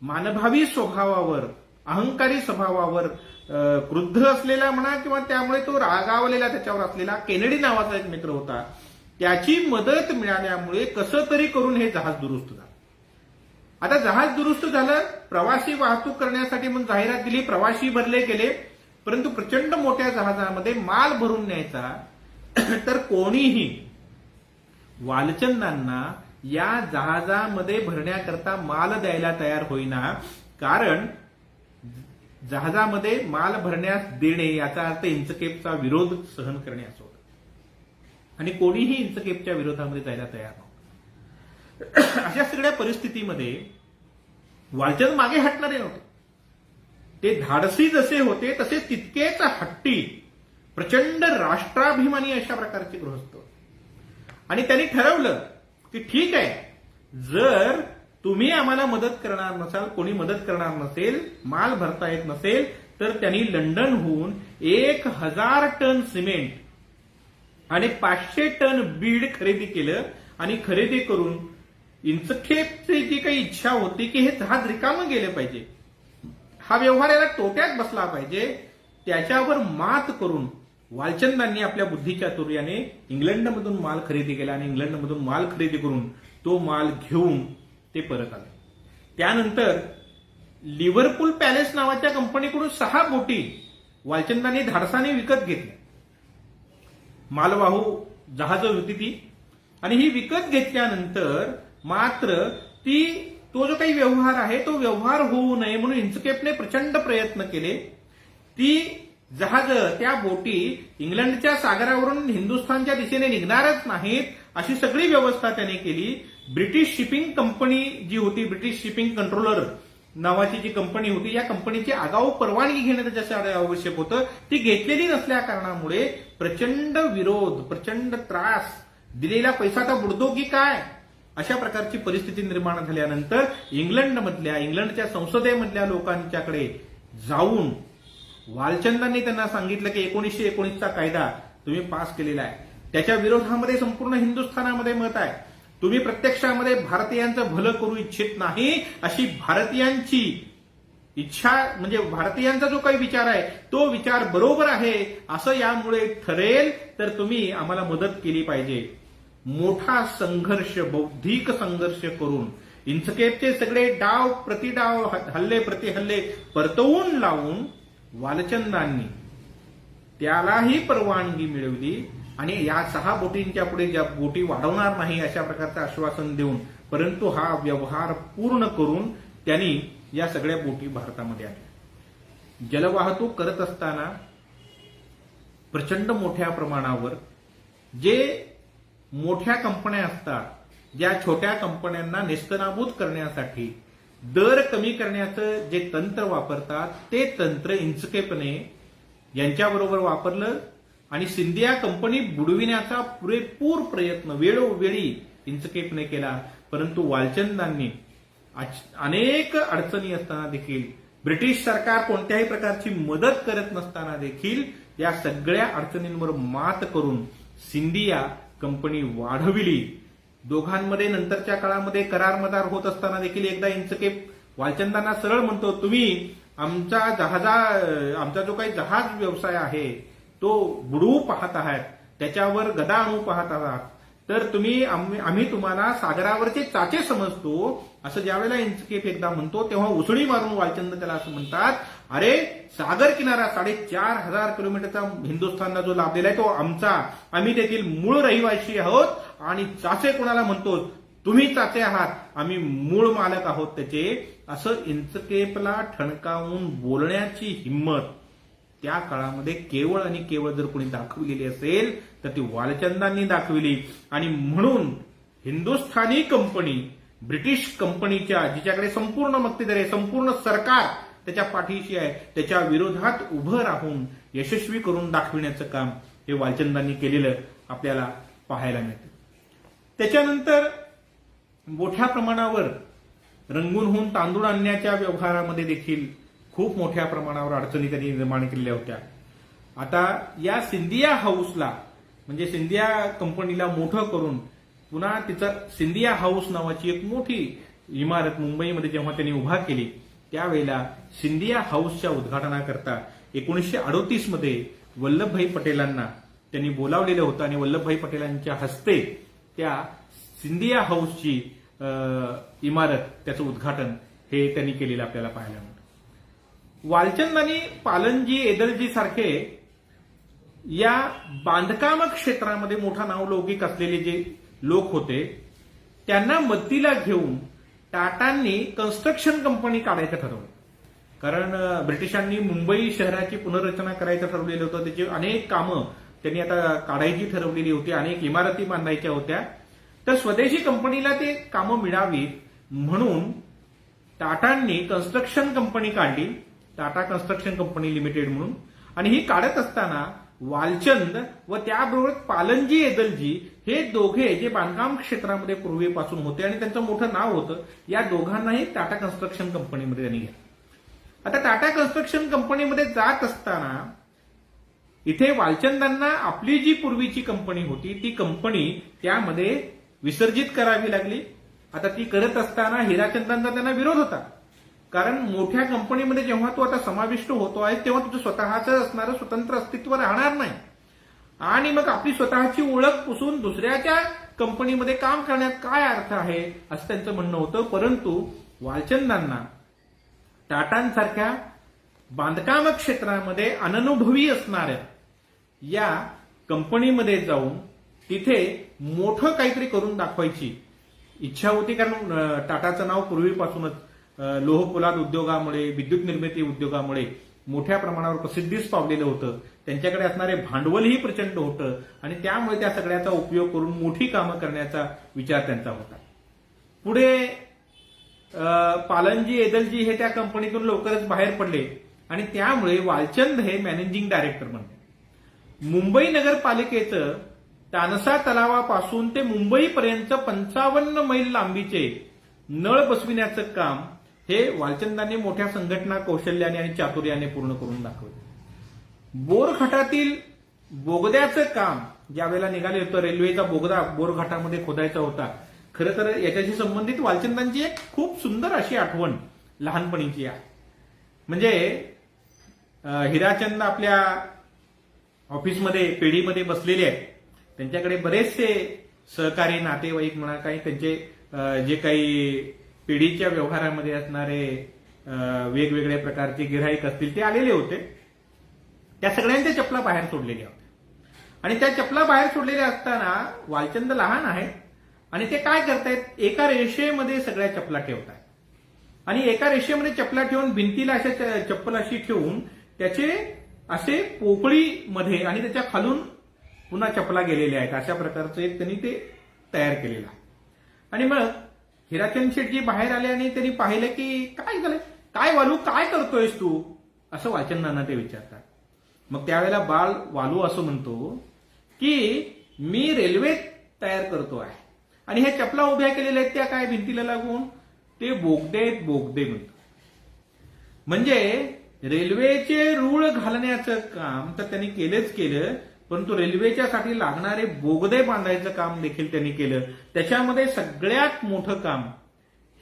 मानभावी स्वभावावर अहंकारी स्वभावावर क्रुद्ध असलेला म्हणा किंवा त्यामुळे तो रागावलेला त्याच्यावर असलेला केनेडी नावाचा एक मित्र होता. त्याची मदत मिळाल्यामुळे कसं तरी करून हे जहाज दुरुस्त झालं. आता जहाज दुरुस्त झालं, प्रवासी वाहतूक करण्यासाठी म्हणून जाहिरात दिली, प्रवासी भरले गेले, परंतु प्रचंड मोठ्या जहाजामध्ये माल भरून न्यायचा तर कोणीही वालचंदांना या जहाजामध्ये भरण्याकरता माल द्यायला तयार होईना. कारण जहाजामध्ये माल भरण्यास देणे याचा अर्थ इंचकेपचा विरोध सहन करणे असं होतं आणि कोणीही इंचकेपच्या विरोधामध्ये जायला तयार नव्हतं. अशा सगळ्या परिस्थितीमध्ये वालचंद मागे हटणारे नव्हते. ते धाडसी जसे होते तसे तितकेच हट्टी, प्रचंड राष्ट्राभिमानी अशा प्रकारचे गृहस्थ. आणि त्यांनी ठरवलं की ठीक आहे, जर तुम्ही आम्हाला मदत करणार नसाल, कोणी मदत करणार नसेल, माल भरता येत नसेल, तर त्यांनी लंडनहून 1000 टन सिमेंट आणि 500 टन बीड खरेदी केलं. आणि खरेदी करून इंचखेपची जी काही इच्छा होती की हे जहाज रिकामं गेले पाहिजे, हा व्यवहार याला तोट्यात बसला पाहिजे, त्याच्यावर मात करून वालचंदांनी आपल्या बुद्धिचातुर्याने इंग्लंडमधून माल खरेदी केला आणि इंग्लंडमधून माल खरेदी करून तो माल घेऊन ते परत आले. त्यानंतर लिव्हरपूल पॅलेस नावाच्या कंपनीकडून 6 बोटी वालचंदांनी धाडसाने विकत घेतल्या. मालवाहू जहाजं होती ती. आणि ही विकत घेतल्यानंतर मात्र तो जो काही व्यवहार आहे तो व्यवहार होऊ नये म्हणून इंचकेपने प्रचंड प्रयत्न केले. ती जहाज, त्या बोटी इंग्लंडच्या सागरावरून हिंदुस्थानच्या दिशेने निघणारच नाहीत अशी सगळी व्यवस्था त्याने केली. ब्रिटिश शिपिंग कंपनी जी होती, ब्रिटिश शिपिंग कंट्रोलर नावाची जी कंपनी होती, या कंपनीची आगाऊ परवानगी घेणं त्याच्यासाठी आवश्यक होतं. ती घेतलेली नसल्या कारणामुळे प्रचंड विरोध, प्रचंड त्रास, दिलेला पैसा तर बुडतो की काय, अशा प्रकारची परिस्थिती निर्माण झाल्यानंतर इंग्लंडच्या संसदेमधल्या लोकांच्याकडे जाऊन वालचंदांनी त्यांना सांगितलं की 1919चा कायदा तुम्ही पास केलेला आहे, त्याच्या विरोधामध्ये संपूर्ण हिंदुस्थानामध्ये मत आहे. तुम्ही प्रत्यक्षामध्ये भारतीयांचं भलं करू इच्छित नाही अशी भारतीयांची इच्छा, म्हणजे भारतीयांचा जो काही विचार आहे तो विचार बरोबर आहे असं यामुळे ठरेल, तर तुम्ही आम्हाला मदत केली पाहिजे. मोठा संघर्ष, बौद्धिक संघर्ष करून इंचकेपचे सगळे डाव प्रतिडाव, हल्ले प्रतिहल्ले परतवून लावून वालचंदांनी त्यालाही परवानगी मिळवली आणि या 6 बोटींच्या पुढे ज्या बोटी वाढवणार नाही अशा प्रकारचं आश्वासन देऊन, परंतु हा व्यवहार पूर्ण करून त्यांनी या सगळ्या बोटी भारतामध्ये आल्या. जलवाहतूक करत असताना प्रचंड मोठ्या प्रमाणावर जे मोठ्या कंपन्या असतात, ज्या छोट्या कंपन्यांना नेस्तनाबूत करण्यासाठी दर कमी करण्याचं जे तंत्र वापरतात, ते तंत्र इंचकेपने यांच्याबरोबर वापरलं आणि सिंधिया कंपनी बुडविण्याचा पुरेपूर प्रयत्न वेळोवेळी इंचकेपने केला. परंतु वालचंदांनी अनेक अडचणी असताना देखील, ब्रिटिश सरकार कोणत्याही प्रकारची मदत करत नसताना देखील या सगळ्या अडचणींवर मात करून सिंधिया कंपनी वाढविली. दोघांमध्ये नंतरच्या काळामध्ये करार मदार होत असताना देखील एकदा इंचकेप वालचंदांना सरळ म्हणतो, तुम्ही आमचा जो काही जहाज व्यवसाय आहे तो बुडवू पाहत आहात, त्याच्यावर गदा आणू पाहत आहात, तर आम्ही तुम्हाला सागरावरचे चाचे समजतो, असं ज्यावेळेला इंचकेप एकदा म्हणतो तेव्हा उसळी मारून वालचंद त्याला असं म्हणतात, अरे सागर किनारा 4500 किलोमीटरचा हिंदुस्थानला जो लाभलेला आहे तो आमचा, आम्ही तेथील मूळ रहिवासी आहोत आणि चाचे कोणाला म्हणतो, तुम्ही चाचे आहात, आम्ही मूळ मालक आहोत त्याचे, असं इंचकेपला ठणकावून बोलण्याची हिंमत त्या काळामध्ये केवळ आणि केवळ जर कोणी दाखवलेली असेल तर ती वालचंदांनी दाखविली. आणि म्हणून हिंदुस्थानी कंपनी ब्रिटिश कंपनीच्या, जिच्याकडे संपूर्ण मक्तेदार आहे, संपूर्ण सरकार त्याच्या पाठीशी आहे, त्याच्या विरोधात उभं राहून यशस्वी करून दाखविण्याचं काम हे वालचंदांनी केलेलं आपल्याला पाहायला मिळतं. त्याच्यानंतर मोठ्या प्रमाणावर रंगूनहून तांदूळ आणण्याच्या व्यवहारामध्ये देखील खूप मोठ्या प्रमाणावर अडचणी त्यांनी निर्माण केलेल्या होत्या. आता या सिंधिया हाऊसला, म्हणजे सिंधिया कंपनीला मोठं करून पुन्हा तिचं सिंधिया हाऊस नावाची एक मोठी इमारत मुंबईमध्ये जेव्हा त्यांनी उभा केली, त्यावेळेला सिंधिया हाऊसच्या उद्घाटनाकरता 1938 मध्ये वल्लभभाई पटेलांना त्यांनी बोलावलेलं होतं आणि वल्लभभाई पटेलांच्या हस्ते त्या सिंधिया हाऊसची इमारत, त्याचं उद्घाटन हे त्यांनी केलेलं आपल्याला पाहायला मिळतं. वालचंद आणि पालनजी एदलजी सारखे या बांधकाम क्षेत्रामध्ये मोठा नावलौकिक असलेले जे लोक होते त्यांना मदतीला घेऊन टाटांनी कन्स्ट्रक्शन कंपनी काढायचं ठरवलं. कारण ब्रिटिशांनी मुंबई शहराची पुनर्रचना करायचं ठरवलेलं होतं. त्याची अनेक कामं त्यांनी आता काढायची ठरवलेली होती, अनेक इमारती बांधायच्या होत्या. तर स्वदेशी कंपनीला ते कामं मिळावीत म्हणून टाटांनी कन्स्ट्रक्शन कंपनी काढली, टाटा कन्स्ट्रक्शन कंपनी लिमिटेड म्हणून. आणि ही काढत असताना वालचंद व त्याबरोबर पालनजी एदलजी हे दोघे जे बांधकाम क्षेत्रामध्ये पूर्वीपासून होते आणि त्यांचं मोठं नाव होतं, या दोघांनाही टाटा कन्स्ट्रक्शन कंपनीमध्ये त्यांनी घेतलं. आता टाटा कन्स्ट्रक्शन कंपनीमध्ये जात असताना इथे वालचंदांना आपली जी पूर्वीची कंपनी होती ती कंपनी त्यामध्ये विसर्जित करावी लागली. आता ती करत असताना हिराचंदांचा त्यांना विरोध होता. कारण मोठ्या कंपनीमध्ये जेव्हा तू आता समाविष्ट होतो आहे तेव्हा तुझं स्वतःचं असणारं स्वतंत्र अस्तित्व राहणार नाही आणि मग आपली स्वतःची ओळख पुसून दुसऱ्याच्या कंपनीमध्ये काम करण्यात काय अर्थ आहे असं त्यांचं म्हणणं होतं. परंतु वालचंदांना टाटांसारख्या बांधकाम क्षेत्रामध्ये अननुभवी असणाऱ्या या कंपनीमध्ये जाऊन तिथे मोठं काहीतरी करून दाखवायची इच्छा होती. कारण टाटाचं नाव पूर्वीपासूनच लोहपोलाद उद्योगामुळे, विद्युत निर्मिती उद्योगामुळे मोठ्या प्रमाणावर प्रसिद्धीस पावलेलं होतं. त्यांच्याकडे असणारे भांडवलही प्रचंड होतं आणि त्यामुळे त्या सगळ्याचा उपयोग करून मोठी कामं करण्याचा विचार त्यांचा होता. पुढे पालनजी एदलजी हे त्या कंपनीतून लवकरच बाहेर पडले आणि त्यामुळे वालचंद हे मॅनेजिंग डायरेक्टर बनले. मुंबई नगरपालिकेचं तानसा तलावापासून ते मुंबईपर्यंत 55 मैल लांबीचे नळ बसविण्याचं काम हे वालचंदांनी मोठ्या संघटना कौशल्याने आणि चातुर्याने पूर्ण करून दाखवले. बोरघाटातील बोगद्याचं काम ज्यावेळेला निघाले होतं, रेल्वेचा बोगदा बोरघाटामध्ये खोदायचा होता. खरं तर याच्याशी संबंधित वालचंदांची एक खूप सुंदर अशी आठवण लहानपणीची आहे. म्हणजे हिराचंद आपल्या ऑफिसमध्ये पेढीमध्ये बसलेले आहेत. त्यांच्याकडे बरेचसे सहकारी नातेवाईक म्हणा, काही त्यांचे जे काही पेढीच्या व्यवहारामध्ये असणारे वेगवेगळ्या प्रकारचे गिऱ्हाईक असतील ते आलेले होते. त्या सगळ्यांच्या चपला बाहेर सोडलेल्या होत्या आणि त्या चपला बाहेर सोडलेल्या असताना वालचंद लहान आहे आणि ते काय करतायत, एका रेषेमध्ये सगळ्या चपला ठेवतायत आणि एका रेषेमध्ये चपला ठेवून भिंतीला अशा चप्पल अशी ठेवून त्याचे असे पोकळीमध्ये आणि त्याच्या खालून पुन्हा चपला गेलेल्या आहेत. अशा प्रकारचं एक त्यांनी ते तयार केलेलं आहे. आणि मग हिराचंद शेठजी बाहेर आले आणि त्यांनी पाहिलं की काय झालंय, काय वालू काय करतोयस तू, असं वालचंदांना ते विचारतात. मग त्यावेळेला बाळ वालू असं म्हणतो की मी रेल्वे तयार करतो आहे आणि ह्या चपला उभ्या केलेल्या आहेत त्या काय भिंतीला लागून, ते बोगदे म्हणतो. म्हणजे रेल्वेचे रूळ घालण्याचं काम तर त्यांनी केलंच केलं, परंतु रेल्वेच्यासाठी लागणारे बोगदे बांधायचं काम देखील त्यांनी केलं. त्याच्यामध्ये सगळ्यात मोठं काम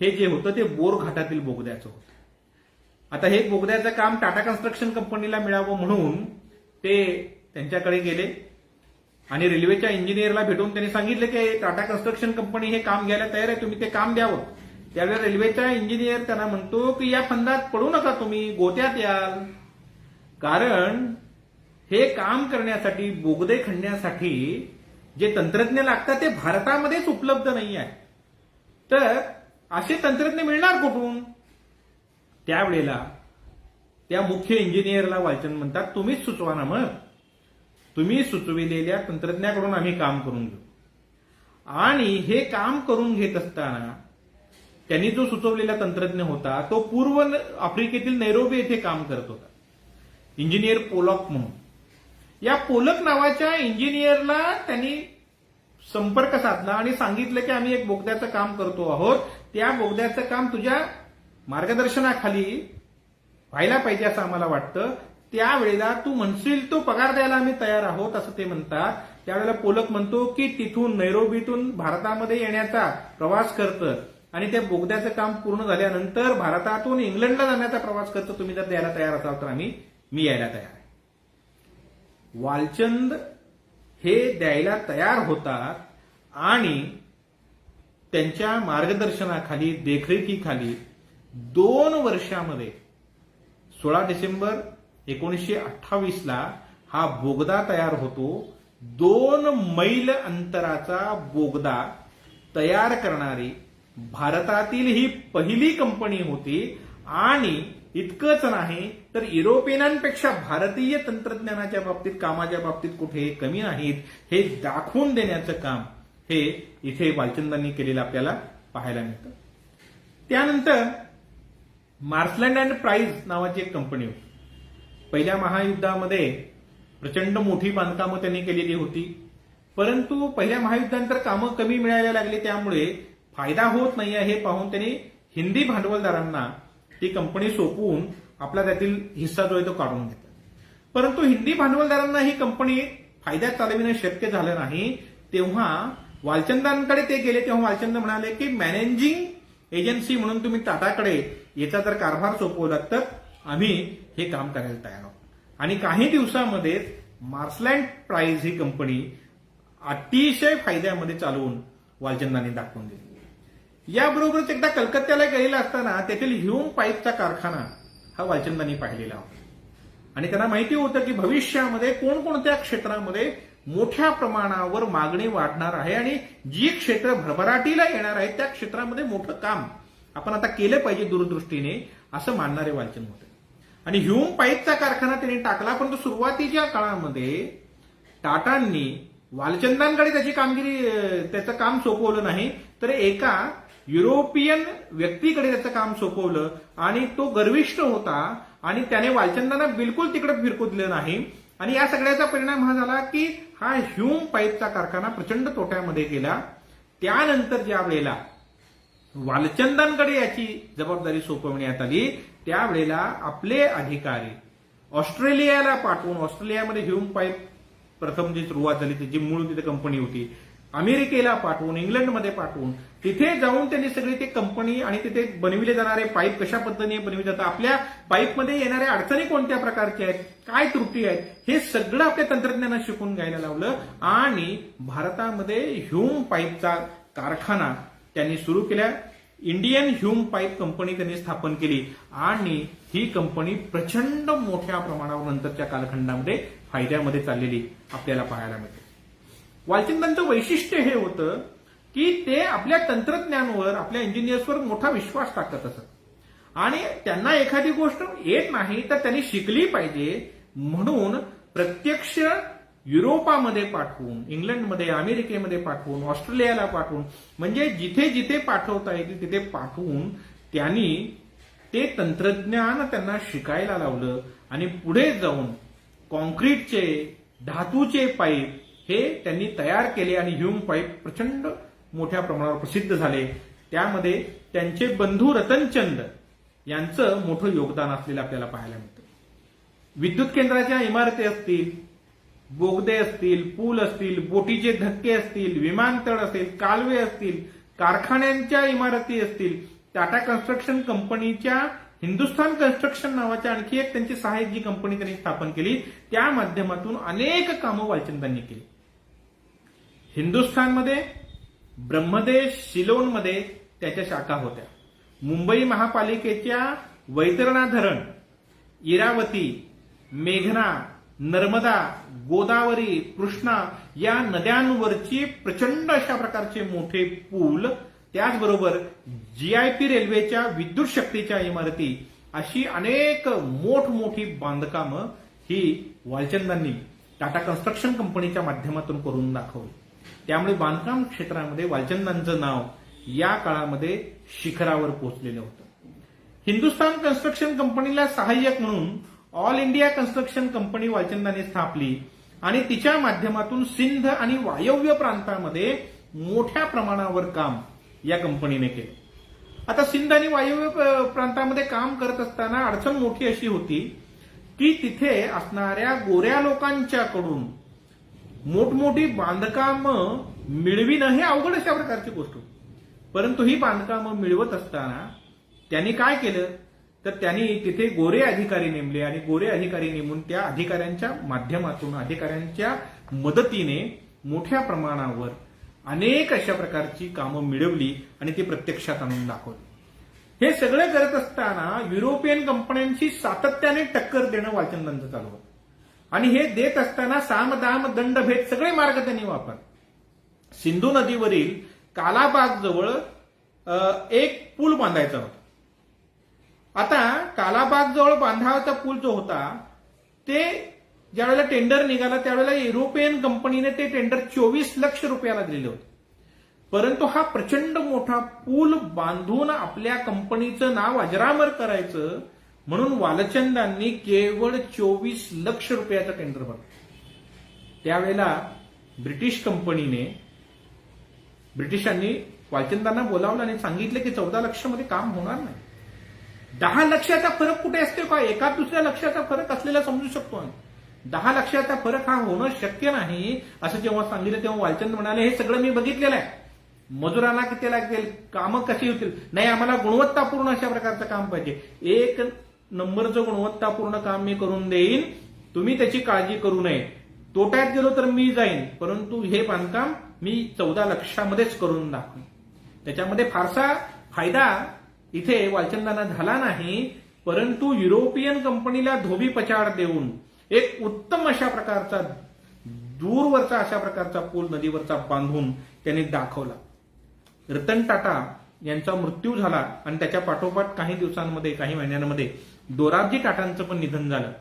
हे जे होतं ते बोरघाटातील बोगद्याचं होतं. आता हे बोगद्याचं काम टाटा कन्स्ट्रक्शन कंपनीला मिळावं म्हणून ते त्यांच्याकडे गेले आणि रेल्वेच्या इंजिनियरला भेटून त्यांनी सांगितलं की टाटा कन्स्ट्रक्शन कंपनी हे काम घ्यायला तयार आहे, तुम्ही ते काम द्यावं. त्यावेळेला रेल्वेचा इंजिनियर त्यांना म्हणतो की या फंदात पडू नका, तुम्ही गोत्यात याल. कारण हे काम करण्यासाठी, बोगदे खणण्यासाठी जे तंत्रज्ञ लागतात ते भारतामध्येच उपलब्ध नाही आहे. तर असे तंत्रज्ञ मिळणार कुठून? त्यावेळेला त्या मुख्य इंजिनियरला वालचंद म्हणतात, तुम्हीच सुचवा ना, मग तुम्ही सुचविलेल्या तंत्रज्ञाकडून आम्ही काम करून घेऊ. आणि हे काम करून घेत असताना त्यांनी जो सुचवलेला तंत्रज्ञ होता तो पूर्व आफ्रिकेतील नैरोबी येथे काम करत होता, इंजिनियर पोलक म्हणून. या पोलक नावाच्या इंजिनियरला त्यांनी संपर्क साधला आणि सांगितलं की आम्ही एक बोगद्याचं काम करतो आहोत, त्या बोगद्याचं काम तुझ्या मार्गदर्शनाखाली व्हायला पाहिजे असं आम्हाला वाटतं. त्यावेळेला तू म्हणशील तो पगार द्यायला आम्ही तयार आहोत असं ते म्हणतात. त्यावेळेला पोलक म्हणतो की तिथून नैरोबीतून भारतामध्ये येण्याचा प्रवास करतं आणि त्या बोगद्याचं काम पूर्ण झाल्यानंतर भारतातून इंग्लंडला जाण्याचा प्रवास करतो, तुम्ही जर द्यायला तयार असाल तर आम्ही मी यायला तयार आहे. वालचंद हे द्यायला तयार होतात आणि त्यांच्या मार्गदर्शनाखाली, देखरेखीखाली 2 वर्षामध्ये 16 डिसेंबर 1928ला हा बोगदा तयार होतो. 2 मैल अंतराचा बोगदा तयार करणारी भारतातील ही पहिली कंपनी होती. आणि इतकंच नाही तर युरोपियनांपेक्षा भारतीय तंत्रज्ञानाच्या बाबतीत, कामाच्या बाबतीत कुठे कमी नाहीत हे दाखवून देण्याचं काम हे इथे वालचंदांनी केलेलं आपल्याला पाहायला मिळतं. त्यानंतर मार्सलँड अँड प्राइस नावाची एक कंपनी होती. पहिल्या महायुद्धामध्ये प्रचंड मोठी बांधकामं त्यांनी केलेली होती. परंतु पहिल्या महायुद्धानंतर कामं कमी मिळायला लागली, त्यामुळे फायदा होत नाहीये हे पाहून त्यांनी हिंदी भांडवलदारांना ती कंपनी सोपवून आपला त्यातील हिस्सा जो आहे तो काढून घेतला. परंतु हिंदी भांडवलदारांना ही कंपनी फायद्यात चालविणं शक्य झालं नाही. तेव्हा वालचंदांकडे ते गेले. तेव्हा वालचंद म्हणाले की मॅनेजिंग एजन्सी म्हणून तुम्ही टाटाकडे याचा जर कारभार सोपवला तर आम्ही हे काम करायला तयार आहोत. आणि काही दिवसामध्येच मार्सलँड प्राइस ही कंपनी अतिशय फायद्यामध्ये चालवून वालचंदांनी दाखवून दिली. याबरोबरच एकदा कलकत्त्याला गेलेला असताना तेथील ह्यूम पाईपचा कारखाना हा वालचंदांनी पाहिलेला होता. आणि त्यांना माहिती होतं की भविष्यामध्ये कोणकोणत्या क्षेत्रामध्ये मोठ्या प्रमाणावर मागणी वाढणार आहे आणि जी क्षेत्र भरभराटीला येणार आहेत त्या क्षेत्रामध्ये मोठं काम आपण आता केलं पाहिजे दूरदृष्टीने, असं मानणारे वालचंद होते. आणि ह्यूम पाईपचा कारखाना त्यांनी टाकला. परंतु सुरुवातीच्या काळामध्ये टाटांनी वालचंदांकडे त्याचं काम सोपवलं नाही, तर एका युरोपियन व्यक्तीकडे त्याचं काम सोपवलं. आणि तो गर्विष्ठ होता आणि त्याने वालचंदांना बिलकुल तिकडे फिरकू दिलं नाही. आणि या सगळ्याचा परिणाम हा झाला की हा ह्यूम पाईपचा कारखाना प्रचंड तोट्यामध्ये गेला. त्यानंतर ज्या वेळेला वालचंदांकडे याची जबाबदारी सोपवण्यात आली, त्यावेळेला आपले अधिकारी ऑस्ट्रेलियाला पाठवून, ऑस्ट्रेलियामध्ये ह्यूम पाईप प्रथम जी सुरुवात झाली त्याची मूळ तिथे कंपनी होती, अमेरिकेला पाठवून, इंग्लंडमध्ये पाठवून तिथे जाऊन त्यांनी सगळी ती कंपनी आणि तिथे बनविले जाणारे पाईप कशा पद्धतीने बनविले जातात, आपल्या पाईपमध्ये येणाऱ्या अडचणी कोणत्या प्रकारच्या आहेत, काय त्रुटी आहेत, हे सगळं आपल्या तंत्रज्ञानात शिकून घ्यायला लावलं. आणि भारतामध्ये ह्यूम पाईपचा कारखाना त्यांनी सुरू केला. इंडियन ह्यूम पाईप कंपनी त्यांनी स्थापन केली आणि ही कंपनी प्रचंड मोठ्या प्रमाणावर नंतरच्या कालखंडामध्ये फायद्यामध्ये चाललेली आपल्याला पाहायला मिळते. वालचंदांचं वैशिष्ट्य हे होतं की ते आपल्या तंत्रज्ञानावर, आपल्या इंजिनियर्सवर मोठा विश्वास टाकत असत. आणि त्यांना एखादी गोष्ट येत नाही तर त्यांनी शिकली पाहिजे म्हणून प्रत्यक्ष युरोपामध्ये पाठवून, इंग्लंडमध्ये, अमेरिकेमध्ये पाठवून, ऑस्ट्रेलियाला पाठवून, म्हणजे जिथे जिथे पाठवता येईल तिथे पाठवून त्यांनी ते तंत्रज्ञान त्यांना शिकायला लावलं. आणि पुढे जाऊन कॉन्क्रीटचे, धातूचे पाईप हे त्यांनी तयार केले आणि ह्यूम पाईप प्रचंड मोठ्या प्रमाणावर प्रसिद्ध झाले. त्यामध्ये त्यांचे बंधू रतनचंद यांचं मोठं योगदान असलेलं आपल्याला पाहायला मिळतं. विद्युत केंद्राच्या इमारती असतील, बोगदे असतील, पूल असतील, बोटीचे धक्के असतील, विमानतळ असेल, कालवे असतील, कारखान्यांच्या इमारती असतील, टाटा कन्स्ट्रक्शन कंपनीच्या हिंदुस्थान कन्स्ट्रक्शन नावाच्या आणखी एक त्यांची सहाय्यक जी कंपनी त्यांनी स्थापन केली, त्या माध्यमातून अनेक कामं वालचंदांनी केली. हिंदुस्थानमध्ये ब्रह्मदेश, सिलोनमध्ये त्याच्या शाखा होत्या. मुंबई महापालिकेच्या वैतरणा धरण, इरावती, मेघना, नर्मदा, गोदावरी, कृष्णा या नद्यांवरची प्रचंड अशा प्रकारचे मोठे पूल, त्याचबरोबर जीआयपी रेल्वेच्या विद्युत शक्तीच्या इमारती, अशी अनेक मोठमोठी बांधकामं ही वालचंदांनी टाटा कन्स्ट्रक्शन कंपनीच्या माध्यमातून करून दाखवली. त्यामुळे बांधकाम क्षेत्रामध्ये वालचंदांचं नाव या काळामध्ये शिखरावर पोहोचलेलं होतं. हिंदुस्थान कन्स्ट्रक्शन कंपनीला सहाय्यक म्हणून ऑल इंडिया कन्स्ट्रक्शन कंपनी वालचंदांनी स्थापली आणि तिच्या माध्यमातून सिंध आणि वायव्य प्रांतामध्ये मोठ्या प्रमाणावर काम या कंपनीने केलं. आता सिंध आणि वायव्य प्रांतामध्ये काम करत असताना अडचण मोठी अशी होती की तिथे असणाऱ्या गोऱ्या लोकांच्याकडून मोठमोठी बांधकामं मिळविणं हे अवघड अशा प्रकारची गोष्ट होती. परंतु ही बांधकामं मिळवत असताना त्यांनी काय केलं तर त्यांनी तिथे गोरे अधिकारी नेमले आणि गोरे अधिकारी नेमून त्या अधिकाऱ्यांच्या माध्यमातून अधिकाऱ्यांच्या मदतीने मोठ्या प्रमाणावर अनेक अशा प्रकारची कामं मिळवली आणि ती प्रत्यक्षात आणून दाखवली। हे सगळं करत असताना युरोपियन कंपन्यांशी सातत्याने टक्कर देणं वालचंदांचं चालू होतं आणि हे देत असताना साम दाम दंडभेद सगळे मार्ग त्यांनी वापरले। सिंधू नदीवरील कालाबाग जवळ एक पूल बांधायचा होता। आता कालाबाग जवळ बांधायचा पूल जो होता ते ज्यावेळेला टेंडर निघाला त्यावेळेला युरोपियन कंपनीने ते टेंडर 24 लक्ष रुपयाला दिले होते, परंतु हा प्रचंड मोठा पूल बांधून आपल्या कंपनीचं नाव अजरामर करायचं म्हणून वालचंदांनी केवळ 24 लक्ष रुपयाचं टेंडर भरलं। त्यावेळेला ब्रिटिशांनी वालचंदांना बोलावलं आणि सांगितलं की 14 लक्ष मध्ये काम होणार नाही, 10 लक्षाचा फरक कुठे असतो का, एका दुसऱ्या लक्षाचा फरक असलेला समजू शकतो, 10 लक्षाचा फरक हा होणं शक्य नाही असं जेव्हा सांगितलं तेव्हा वालचंद म्हणाले हे सगळं मी बघितलेलं आहे, मजुरांना किती लागतील, कामं कशी होतील, नाही आम्हाला गुणवत्तापूर्ण अशा प्रकारचं काम पाहिजे, 1 नंबरचं गुणवत्तापूर्ण काम मी करून देईन, तुम्ही त्याची काळजी करू नये, तोट्यात गेलो तर मी जाईन, परंतु हे बांधकाम मी 14 लक्षामध्येच करून दाखवेन। त्याच्यामध्ये फारसा फायदा इथे वालचंदांना झाला नाही, परंतु युरोपियन कंपनीला धोबी पछाड देऊन एक उत्तम अशा प्रकारचा दूरवरचा अशा प्रकारचा पूल नदीवरचा बांधून त्यांनी दाखवला। रतन टाटा यांचा मृत्यू झाला आणि त्याच्या पाठोपाठ काही दिवसांमध्ये काही महिन्यांमध्ये दोराबजी टाटांचं पण निधन झालं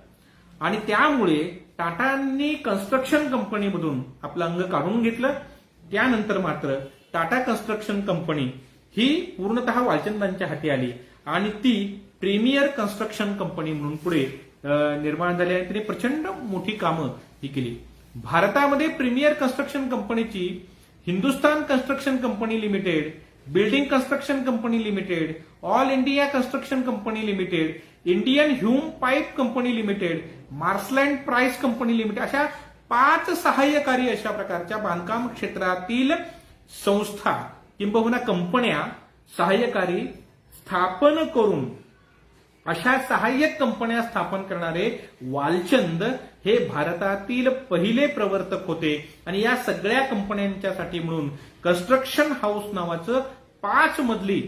आणि त्यामुळे टाटांनी कन्स्ट्रक्शन कंपनीमधून आपलं अंग काढून घेतलं। त्यानंतर मात्र टाटा कन्स्ट्रक्शन कंपनी ही पूर्णतः वालचंदांच्या हाती आली आणि ती प्रीमियर कन्स्ट्रक्शन कंपनी म्हणून पुढे निर्माण झाली आणि तिने प्रचंड मोठी कामं ही केली। भारतामध्ये प्रीमियर कन्स्ट्रक्शन कंपनीची Hindustan construction company limited, building construction company limited, all India construction company limited, Indian Hume pipe company limited, Marsland price company limited अशा 5 सहाय्यकारी अशा प्रकारच्या बांधकाम क्षेत्रातील संस्था किंबहुना कंपन्या सहाय्यकारी स्थापन करून अशा सहाय्यक कंपन्या स्थापन करणारे वालचंद हे भारतातील पहिले प्रवर्तक होते आणि या सगळ्या कंपन्यांच्यासाठी म्हणून कन्स्ट्रक्शन हाऊस नावाचं 5 मजली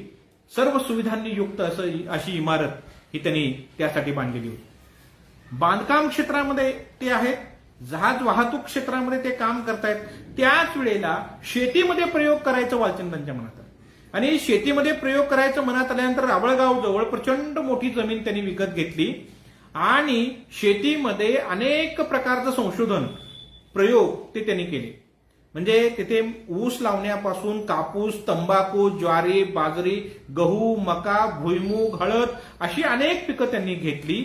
सर्व सुविधांनी युक्त अशी इमारत ही त्यांनी त्यासाठी बांधलेली होती। बांधकाम क्षेत्रामध्ये ते आहेत, जहाज वाहतूक क्षेत्रामध्ये ते काम करतायत, त्याच वेळेला शेतीमध्ये प्रयोग करायचं वालचंदांच्या मनात आणि शेतीमध्ये प्रयोग करायचं मनात आल्यानंतर रावळगाव जवळ प्रचंड मोठी जमीन त्यांनी विकत घेतली आणि शेतीमध्ये अनेक प्रकारचं संशोधन प्रयोग ते त्यांनी केले। म्हणजे तिथे ऊस लावण्यापासून कापूस, तंबाखू, ज्वारी, बाजरी, गहू, मका, भुईमूग, हळद अशी अनेक पिकं त्यांनी घेतली।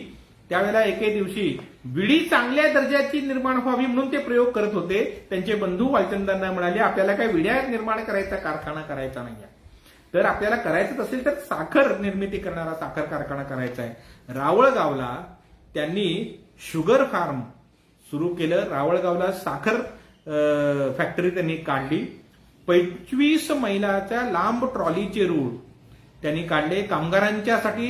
त्यावेळेला एके दिवशी विडी चांगल्या दर्जाची निर्माण व्हावी म्हणून ते प्रयोग करत होते। त्यांचे बंधू वालचंदांना म्हणाले आपल्याला काय विड्या निर्माण करायचा कारखाना करायचा नाही, तर आपल्याला करायचंच असेल तर साखर निर्मिती करणारा साखर कारखाना करायचा आहे। रावळगावला त्यांनी शुगर फार्म सुरू केलं, रावळगावला साखर फॅक्टरी त्यांनी काढली, 25 मैलाच्या लांब ट्रॉलीचे रूळ त्यांनी काढले, कामगारांच्यासाठी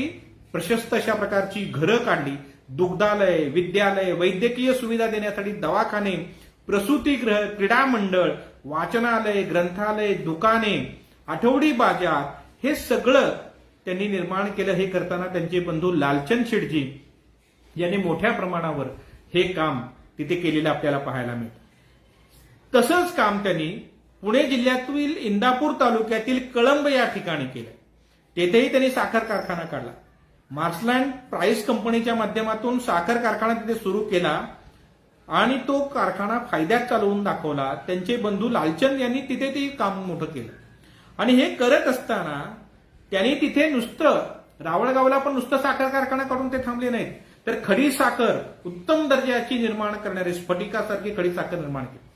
प्रशस्त अशा प्रकारची घरं काढली, दुग्धालय, विद्यालय, वैद्यकीय सुविधा देण्यासाठी दवाखाने, प्रसूतीगृह, क्रीडा मंडळ, वाचनालय, ग्रंथालय, दुकाने, आठवडी बाजार हे सगळं त्यांनी निर्माण केलं। हे करताना त्यांचे बंधू लालचंद शेठजी यांनी मोठ्या प्रमाणावर हे काम तिथे केलेलं आपल्याला पाहायला मिळतं। तसंच काम त्यांनी पुणे जिल्ह्यातील इंदापूर तालुक्यातील कळंब या ठिकाणी केलं, तेथेही त्यांनी साखर कारखाना काढला। मार्सलँड प्राइस कंपनीच्या माध्यमातून साखर कारखाना तिथे सुरू केला आणि तो कारखाना फायद्यात चालवून दाखवला। त्यांचे बंधू लालचंद यांनी तिथे ते काम मोठं केलं आणि हे करत असताना त्यांनी तिथे नुसतं रावळगावला पण नुसतं साखर कारखाना काढून ते थांबले नाहीत, तर खडी साखर उत्तम दर्जाची निर्माण करणारे स्फटिकासारखी खडी साखर निर्माण केली,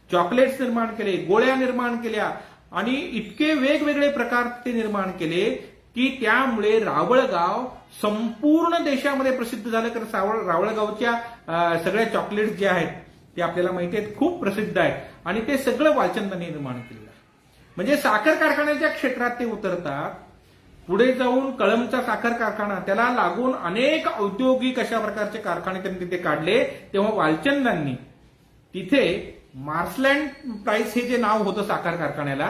चॉकलेट्स निर्माण केले, गोळ्या निर्माण केल्या आणि इतके वेगवेगळे प्रकार ते निर्माण केले की त्यामुळे रावळगाव संपूर्ण देशामध्ये प्रसिद्ध झालं। कारण रावळगावच्या सगळ्या चॉकलेट्स जे आहेत ते आपल्याला माहिती आहेत खूप प्रसिद्ध आहेत आणि ते सगळं वालचंदांनी निर्माण केलेलं आहे। म्हणजे साखर कारखान्याच्या क्षेत्रात ते उतरतात, पुढे जाऊन कळंबचा साखर कारखाना, त्याला लागून अनेक औद्योगिक अशा प्रकारचे कारखाने त्यांनी तिथे काढले. तेव्हा वालचंदांनी तिथे मार्सलँड प्राइस हे जे नाव होतं साखर कारखान्याला,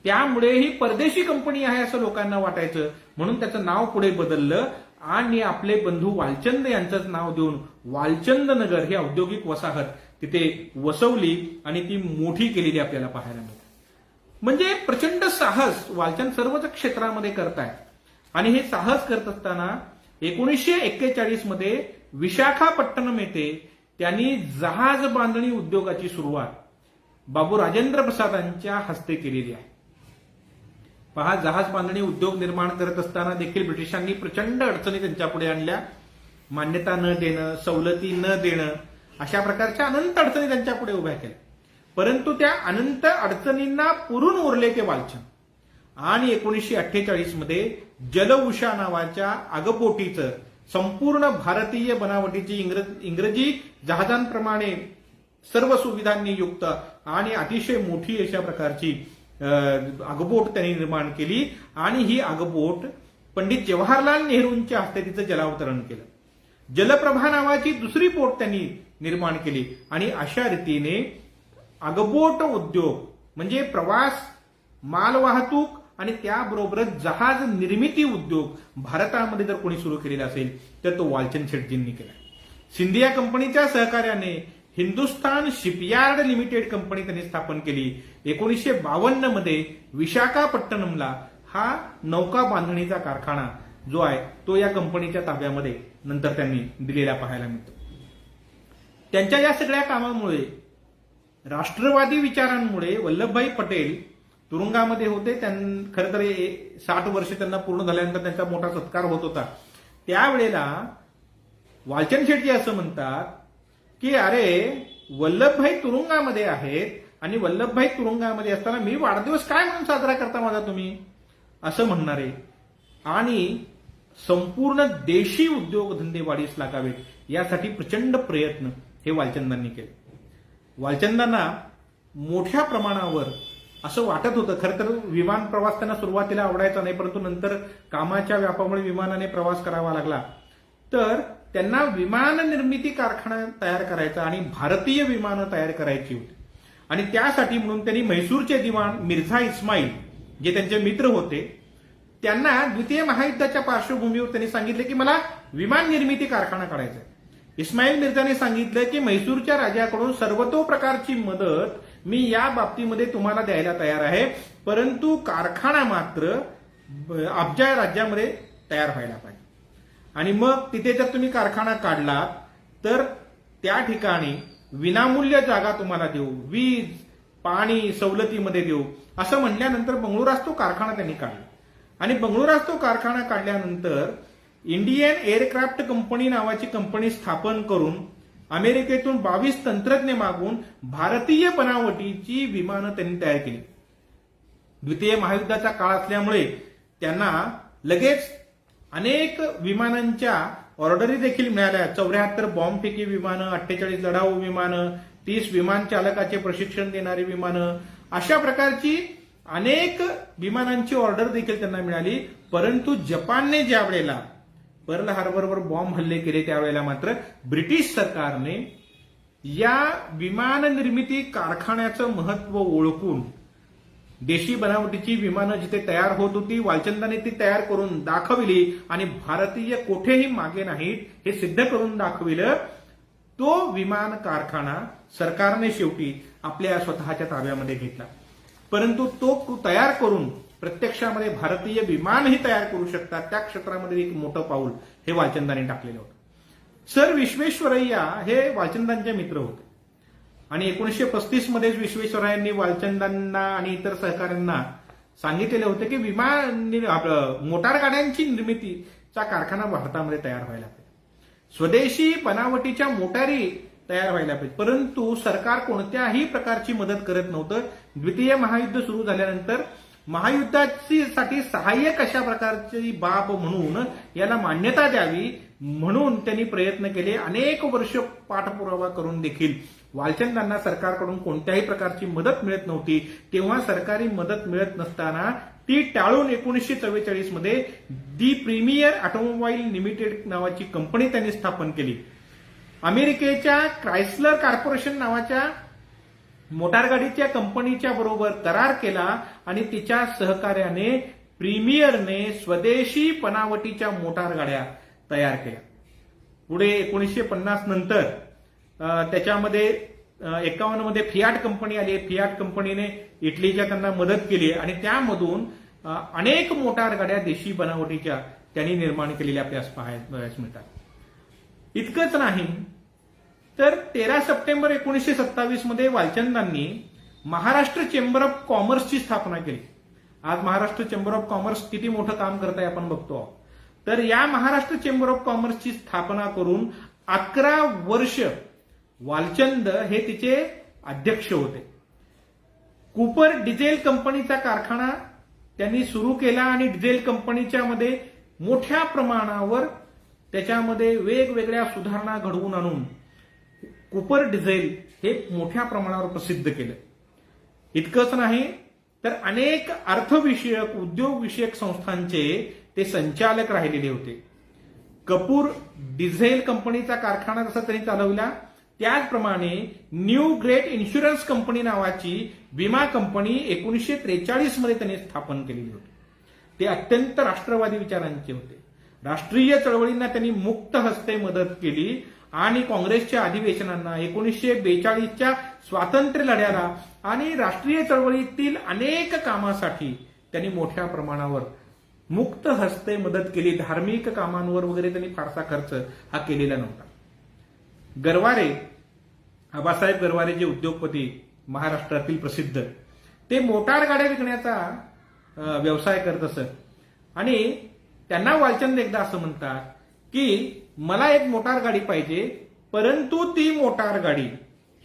त्यामुळे ही परदेशी कंपनी आहे असं लोकांना वाटायचं, म्हणून त्याचं नाव पुढे बदललं आणि आपले बंधू वालचंद यांचंच नाव देऊन वालचंद नगर ही औद्योगिक वसाहत तिथे वसवली आणि ती मोठी केलेली आपल्याला पाहायला मिळते. म्हणजे प्रचंड साहस वालचंद सर्वच क्षेत्रामध्ये करतायत आणि हे साहस करत असताना 1941 मध्ये विशाखापट्टणम येथे त्यांनी जहाज बांधणी उद्योगाची सुरुवात बाबू राजेंद्र प्रसादांच्या हस्ते केलेली आहे. पहा, जहाज बांधणी उद्योग निर्माण करत असताना देखील ब्रिटिशांनी प्रचंड अडचणी त्यांच्या पुढे आणल्या. मान्यता न देणं, सवलती न देणं, अशा प्रकारच्या अनंत अडचणी त्यांच्या पुढे उभ्या केल्या. परंतु त्या अनंत अडचणींना पुरून उरले ते वालचंद आणि 1948 मध्ये जलउषा नावाच्या आगपोटीचं संपूर्ण भारतीय बनावटीची इंग्रजी जहाजांप्रमाणे सर्व सुविधांनी युक्त आणि अतिशय मोठी अशा प्रकारची आगबोट त्यांनी निर्माण केली आणि ही आगबोट पंडित जवाहरलाल नेहरूंच्या हस्ते तिचं जलावतरण केलं. जलप्रभा नावाची दुसरी बोट त्यांनी निर्माण केली आणि अशा रीतीने आगबोट उद्योग म्हणजे प्रवास, मालवाहतूक आणि त्याबरोबरच जहाज निर्मिती उद्योग भारतामध्ये जर कोणी सुरू केलेला असेल तर तो वालचंद शेटजींनी केला. सिंधिया कंपनीच्या सहकार्याने हिंदुस्थान शिपयार्ड लिमिटेड कंपनी त्यांनी स्थापन केली. 1952 मध्ये विशाखापट्टणमला हा नौका बांधणीचा कारखाना जो आहे तो या कंपनीच्या ताब्यामध्ये नंतर त्यांनी दिलेला पाहायला मिळतो. त्यांच्या या सगळ्या कामामुळे, राष्ट्रवादी विचारांमुळे वल्लभभाई पटेल तुरुंगामध्ये होते. खरं तर 60 वर्ष त्यांना पूर्ण झाल्यानंतर त्यांचा मोठा सत्कार होत होता. त्यावेळेला वालचंद शेटजी असं म्हणतात की अरे, वल्लभभाई तुरुंगामध्ये आहेत आणि वल्लभभाई तुरुंगामध्ये असताना मी वाढदिवस काय म्हणून साजरा करता माझा तुम्ही, असं म्हणणारे आणि संपूर्ण देशी उद्योगधंदे वाढीस लागावेत यासाठी प्रचंड प्रयत्न हे वालचंदांनी केले. वालचंदांना मोठ्या प्रमाणावर असं वाटत होतं, खरं तर विमान प्रवास त्यांना सुरुवातीला आवडायचा नाही, परंतु नंतर कामाच्या व्यापामुळे विमानाने प्रवास करावा लागला. तर त्यांना विमान निर्मिती कारखाना तयार करायचा आणि भारतीय विमानं तयार करायची होती आणि त्यासाठी म्हणून त्यांनी म्हैसूरचे दिवाण मिर्झा इस्माईल जे त्यांचे मित्र होते त्यांना द्वितीय महायुद्धाच्या पार्श्वभूमीवर त्यांनी सांगितले की मला विमान निर्मिती कारखाना काढायचा आहे. इस्माईल मिर्झाने सांगितलं की म्हैसूरच्या राजाकडून सर्वतो प्रकारची मदत मी या बाबतीमध्ये तुम्हाला द्यायला तयार आहे, परंतु कारखाना मात्र अफजा राज्यामध्ये तयार व्हायला पाहिजे. आणि मग तिथे जर तुम्ही कारखाना काढला तर त्या ठिकाणी विनामूल्य जागा तुम्हाला देऊ, वीज, पाणी सवलतीमध्ये देऊ, असं म्हणल्यानंतर बंगळुरात तो कारखाना त्यांनी काढला. आणि बंगळुरात तो कारखाना काढल्यानंतर इंडियन एअरक्राफ्ट कंपनी नावाची कंपनी स्थापन करून अमेरिकेतून 22 तंत्रज्ञ मागून भारतीय बनावटीची विमानं त्यांनी तयार केली. द्वितीय महायुद्धाचा काळ असल्यामुळे त्यांना लगेच अनेक विमानांच्या ऑर्डरी देखील मिळाल्या. 74 बॉम्बफेकी विमानं, 48 लढाऊ विमानं, 30 विमान चालकाचे प्रशिक्षण देणारी विमानं, अशा प्रकारची अनेक विमानांची ऑर्डर देखील त्यांना मिळाली. परंतु जपानने ज्या वेळेला पर्ल हार्बरवर बॉम्ब हल्ले केले त्यावेळेला मात्र ब्रिटिश सरकारने या विमान निर्मिती कारखान्याचं महत्व ओळखून देशी बनावटीची विमानं जिथे तयार होत होती वालचंदांनी ती तयार करून दाखविली आणि भारतीय कुठेही मागे नाहीत हे सिद्ध करून दाखविलं. तो विमान कारखाना सरकारने शेवटी आपल्या स्वतःच्या ताब्यामध्ये घेतला. परंतु तो तयार करून प्रत्यक्षामध्ये भारतीय विमानही तयार करू शकतात त्या क्षेत्रामध्ये एक मोठं पाऊल हे वालचंदांनी टाकलेलं होतं. सर विश्वेश्वरय्या हे वालचंदांचे मित्र होते आणि 1935 मध्येच विश्वेश्वरय्यांनी वालचंदांना आणि इतर सहकाऱ्यांना सांगितलेले होते की मोटार गाड्यांची निर्मितीचा कारखाना भारतामध्ये तयार व्हायला पाहिजे, स्वदेशी बनावटीच्या मोटारी तयार व्हायला पाहिजे. परंतु सरकार कोणत्याही प्रकारची मदत करत नव्हतं. द्वितीय महायुद्ध सुरू झाल्यानंतर महायुद्धासाठी सहाय्यक अशा प्रकारची बाब म्हणून याला मान्यता द्यावी म्हणून त्यांनी प्रयत्न केले. अनेक वर्ष पाठपुरावा करून देखील वालचंदांना सरकारकडून कोणत्याही प्रकारची मदत मिळत नव्हती. तेव्हा सरकारी मदत मिळत नसताना ती टाळून 1944 मध्ये दी प्रीमियर ऑटोमोबाईल लिमिटेड नावाची कंपनी त्यांनी स्थापन केली. अमेरिकेच्या क्रायस्लर कॉर्पोरेशन नावाच्या मोटारगाडीच्या कंपनीच्या बरोबर करार केला आणि तिच्या सहकार्याने प्रीमियरने स्वदेशी बनावटीच्या मोटारगाड्या तयार केल्या. पुढे 1950 नंतर त्याच्यामध्ये 51 मध्ये फियाट कंपनी आली. फियाट कंपनीने इटलीच्या त्यांना मदत केली आणि त्यामधून अनेक मोटारगाड्या देशी बनावटीच्या त्यांनी निर्माण केलेल्या आपल्यास पाहायला मिळतात. इतकंच नाही तर 13 सप्टेंबर 1927 मध्ये वालचंदांनी महाराष्ट्र चेंबर ऑफ कॉमर्सची स्थापना केली. आज महाराष्ट्र चेंबर ऑफ कॉमर्स किती मोठं काम करत आहे आपण बघतो. तर या महाराष्ट्र चेंबर ऑफ कॉमर्सची स्थापना करून 11 वर्ष वालचंद हे तिचे अध्यक्ष होते. कूपर डिझेल कंपनीचा कारखाना त्यांनी सुरू केला आणि डिझेल कंपनीच्या मध्ये मोठ्या प्रमाणावर त्याच्यामध्ये वेगवेगळ्या सुधारणा घडवून आणून कूपर डिझेल हे मोठ्या प्रमाणावर प्रसिद्ध केलं. इतकंच नाही तर अनेक अर्थविषयक उद्योगविषयक संस्थांचे ते संचालक राहिलेले होते. कपूर डिझेल कंपनीचा कारखाना जसा त्यांनी चालवला त्याचप्रमाणे न्यू ग्रेट इन्शुरन्स कंपनी नावाची विमा कंपनी 1943 मध्ये त्यांनी स्थापन केलेली होती. ते अत्यंत राष्ट्रवादी विचारांचे होते. राष्ट्रीय चळवळींना त्यांनी मुक्त हस्ते मदत केली आणि काँग्रेसच्या अधिवेशनांना 1942च्या स्वातंत्र्य लढ्याला आणि राष्ट्रीय चळवळीतील अनेक कामासाठी त्यांनी मोठ्या प्रमाणावर मुक्त हस्ते मदत केली. धार्मिक कामांवर वगैरे त्यांनी फारसा खर्च हा केलेला नव्हता. गरवारे आबासाहेब गरवारे जे उद्योगपती महाराष्ट्रातील प्रसिद्ध ते मोटार गाड्या विकण्याचा व्यवसाय करत असत आणि त्यांना वालचंद एकदा असं म्हणतात की मला एक मोटार गाडी पाहिजे परंतु ती मोटार गाडी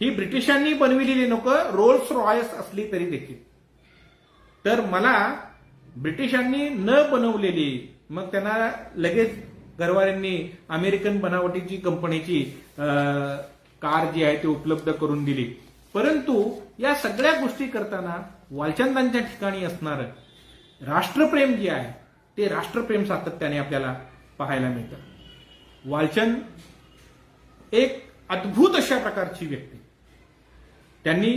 ही ब्रिटिशांनी बनविलेली नको रोल्स रॉयस असली तरी देखील. तर मला ब्रिटिशांनी न बनवलेली मग त्यांना लगेच गरवारेंनी अमेरिकन बनावटीची कंपनीची कार जी आहे ती उपलब्ध करून दिली. परंतु या सगळ्या गोष्टी करताना वालचंदांच्या ठिकाणी असणारं राष्ट्रप्रेम जे आहे ते राष्ट्रप्रेम सातत्याने आपल्याला पाहायला मिळतं. वालचंद एक अद्भुत अशा प्रकारची व्यक्ती. त्यांनी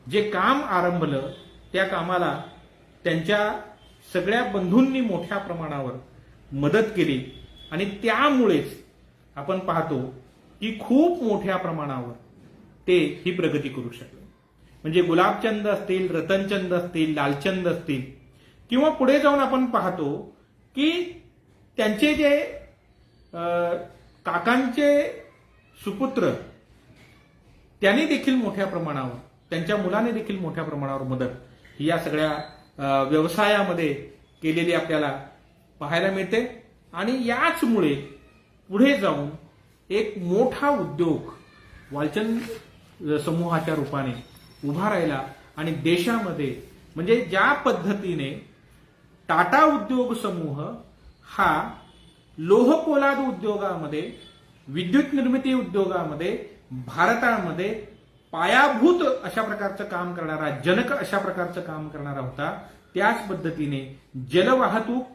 जे काम आरंभलं त्या कामाला त्यांच्या सगळ्या बंधूंनी मोठ्या प्रमाणावर मदत केली आणि त्यामुळेच आपण पाहतो की खूप मोठ्या प्रमाणावर ते ही प्रगती करू शकले. म्हणजे गुलाबचंद असतील, रतनचंद असतील, लालचंद असतील किंवा पुढे जाऊन आपण पाहतो की त्यांचे जे काकांचे सुपुत्र त्यांनी देखील मोठ्या प्रमाणावर त्यांच्या मुलाने देखील मोठ्या प्रमाणावर मदत ही या सगळ्या व्यवसायामध्ये केलेली आपल्याला पाहायला मिळते. आणि याचमुळे पुढे जाऊन एक मोठा उद्योग वालचंद समूहाच्या रूपाने उभा राहिला आणि देशामध्ये म्हणजे ज्या पद्धतीने टाटा उद्योग समूह हा लोह पोलाद उद्योगामध्ये विद्युत निर्मिती उद्योगामध्ये भारतामध्ये पायाभूत अशा प्रकारचं काम करणारा जनक अशा प्रकारचं काम करणारा होता. त्याच पद्धतीने जलवाहतूक,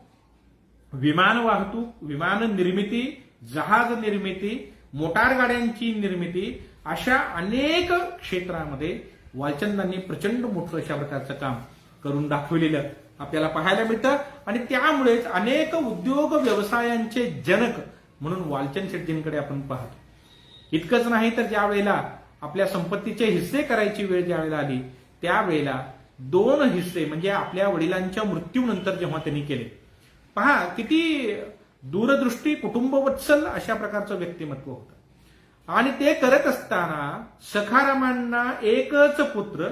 विमान वाहतूक, विमान निर्मिती, जहाज निर्मिती, मोटार गाड्यांची निर्मिती अशा अनेक क्षेत्रामध्ये वालचंदांनी प्रचंड मोठं अशा प्रकारचं काम करून दाखवलेलं आपल्याला पाहायला मिळतं. आणि त्यामुळेच अनेक उद्योग व्यवसायांचे जनक म्हणून वालचंद शेट्टींकडे आपण पाहतो. इतकंच नाही तर ज्या वेळेला आपल्या संपत्तीचे हिस्से करायची वेळ ज्या वेळेला आली त्यावेळेला 2 हिस्से म्हणजे आपल्या वडिलांच्या मृत्यूनंतर जेव्हा त्यांनी केले. पहा किती दूरदृष्टी कुटुंबवत्सल अशा प्रकारचं व्यक्तिमत्व होतं. आणि ते करत असताना सखारामांना एकच पुत्र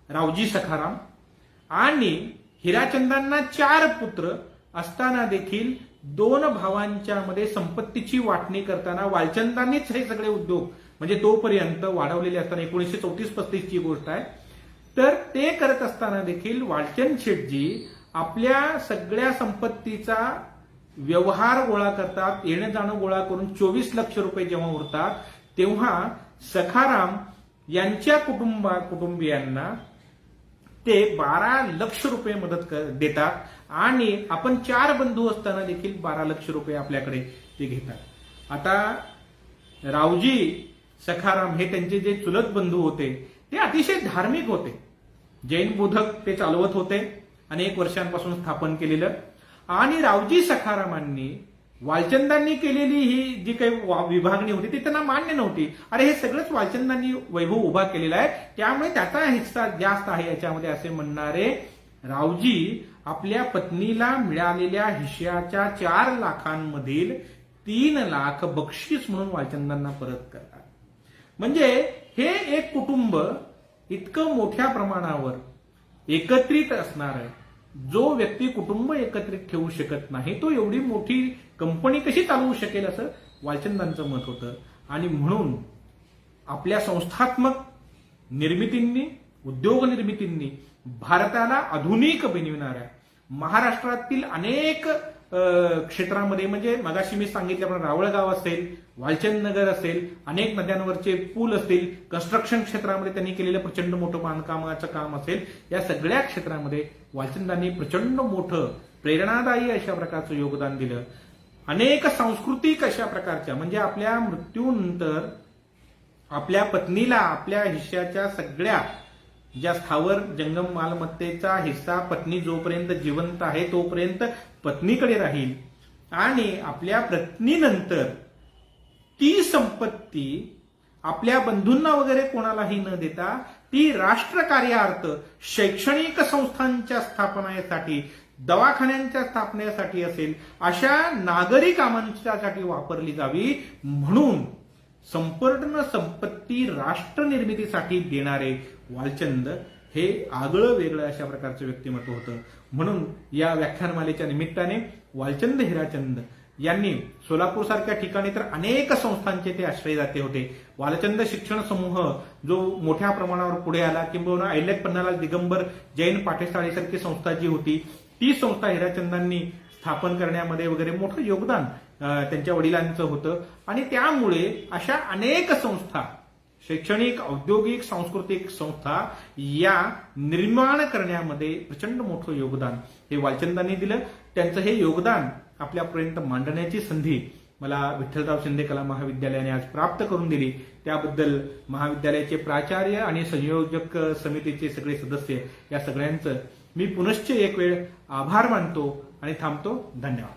रावजी सखाराम आणि हिराचंदांना 4 पुत्र असताना देखील 2 भावांच्या मध्ये संपत्तीची वाटणी करताना वालचंदांनीच हे सगळे उद्योग म्हणजे तोपर्यंत वाढवलेले असताना 1934-35 ची गोष्ट आहे. तर ते करत असताना देखील वालचंद शेठजी आपल्या सगळ्या संपत्तीचा व्यवहार गोळा करतात. येणं जाणं गोळा करून 24 लक्ष रुपये जेव्हा उरतात तेव्हा सखाराम यांच्या कुटुंबियांना ते 12 लक्ष रुपये मदत देतात आणि आपण 4 बंधू असताना देखील 12 लक्ष रुपये आपल्याकडे ते घेतात. आता रावजी सखाराम हे त्यांचे जे चुलत बंधू होते ते अतिशय धार्मिक होते. जैन बोधक ते चालवत होते अनेक वर्षांपासून स्थापन केलेलं. आणि रावजी सखारामांनी वालचंदांनी केलेली ही जी काही विभागणी होती ती त्यांना मान्य नव्हती. अरे हे सगळंच वालचंदांनी वैभव उभा केलेला आहे त्यामुळे त्याचा हिस्सा जास्त आहे याच्यामध्ये असे म्हणणारे रावजी आपल्या पत्नीला मिळालेल्या हिश्श्याच्या 4 लाखांमधील 3 लाख बक्षीस म्हणून वालचंदांना परत करतात. म्हणजे हे एक कुटुंब इतकं मोठ्या प्रमाणावर एकत्रित असणार आहे. जो व्यक्ती कुटुंब एकत्रित ठेवू शकत नाही तो एवढी मोठी कंपनी कशी चालवू शकेल असं वालचंदांचं मत होतं. आणि म्हणून आपल्या संस्थात्मक निर्मितींनी उद्योग निर्मितींनी भारताला आधुनिक बनविणाऱ्या महाराष्ट्रातील अनेक क्षेत्रामध्ये म्हणजे मगाशी मी सांगितल्याप्रमाणे रावळगाव असेल, वालचंद नगर असेल, अनेक नद्यांवरचे पूल असतील, कन्स्ट्रक्शन क्षेत्रामध्ये त्यांनी केलेलं प्रचंड मोठं बांधकामाचं काम असेल, या सगळ्या क्षेत्रामध्ये वालचंदांनी प्रचंड मोठं प्रेरणादायी अशा प्रकारचं योगदान दिलं. अनेक सांस्कृतिक अशा प्रकारच्या म्हणजे आपल्या मृत्यूनंतर आपल्या पत्नीला आपल्या हिश्श्याच्या सगळ्या ज्या स्थावर जंगम मालमत्तेचा हिस्सा पत्नी जोपर्यंत जिवंत आहे तोपर्यंत पत्नीकडे राहील आणि आपल्या पत्नीनंतर ती संपत्ती आपल्या बंधूंना वगैरे कोणालाही न देता ती राष्ट्रकार्यार्थ शैक्षणिक संस्थांच्या स्थापनेसाठी दवाखान्यांच्या स्थापनेसाठी असेल अशा नागरी कामांसाठी वापरली जावी म्हणून संपूर्ण संपत्ती राष्ट्र निर्मितीसाठी देणारे वालचंद हे आगळं वेगळं अशा प्रकारचं व्यक्तिमत्व होतं. म्हणून या व्याख्यानमालेच्या निमित्ताने वालचंद हिराचंद यांनी सोलापूर सारख्या ठिकाणी तर अनेक संस्थांचे ते आश्रयदाते होते. वालचंद शिक्षण समूह जो मोठ्या प्रमाणावर पुढे आला किंबहुना अहिल्यात पन्नालाल दिगंबर जैन पाठशाळेसारखी संस्था जी होती ती संस्था हिराचंदांनी स्थापन करण्यामध्ये वगैरे मोठं योगदान त्यांच्या वडिलांचं होतं. आणि त्यामुळे अशा अनेक संस्था शैक्षणिक औद्योगिक सांस्कृतिक संस्था या निर्माण करण्यामध्ये प्रचंड मोठं योगदान हे वालचंदांनी दिलं. त्यांचं हे योगदान आपल्यापर्यंत मांडण्याची संधी मला विठ्ठलराव शिंदे कला महाविद्यालयाने आज प्राप्त करून दिली. त्याबद्दल महाविद्यालयाचे प्राचार्य आणि संयोजक समितीचे सगळे सदस्य या सगळ्यांचं मी पुनश्च एक वेळ आभार मानतो आणि थांबतो. धन्यवाद.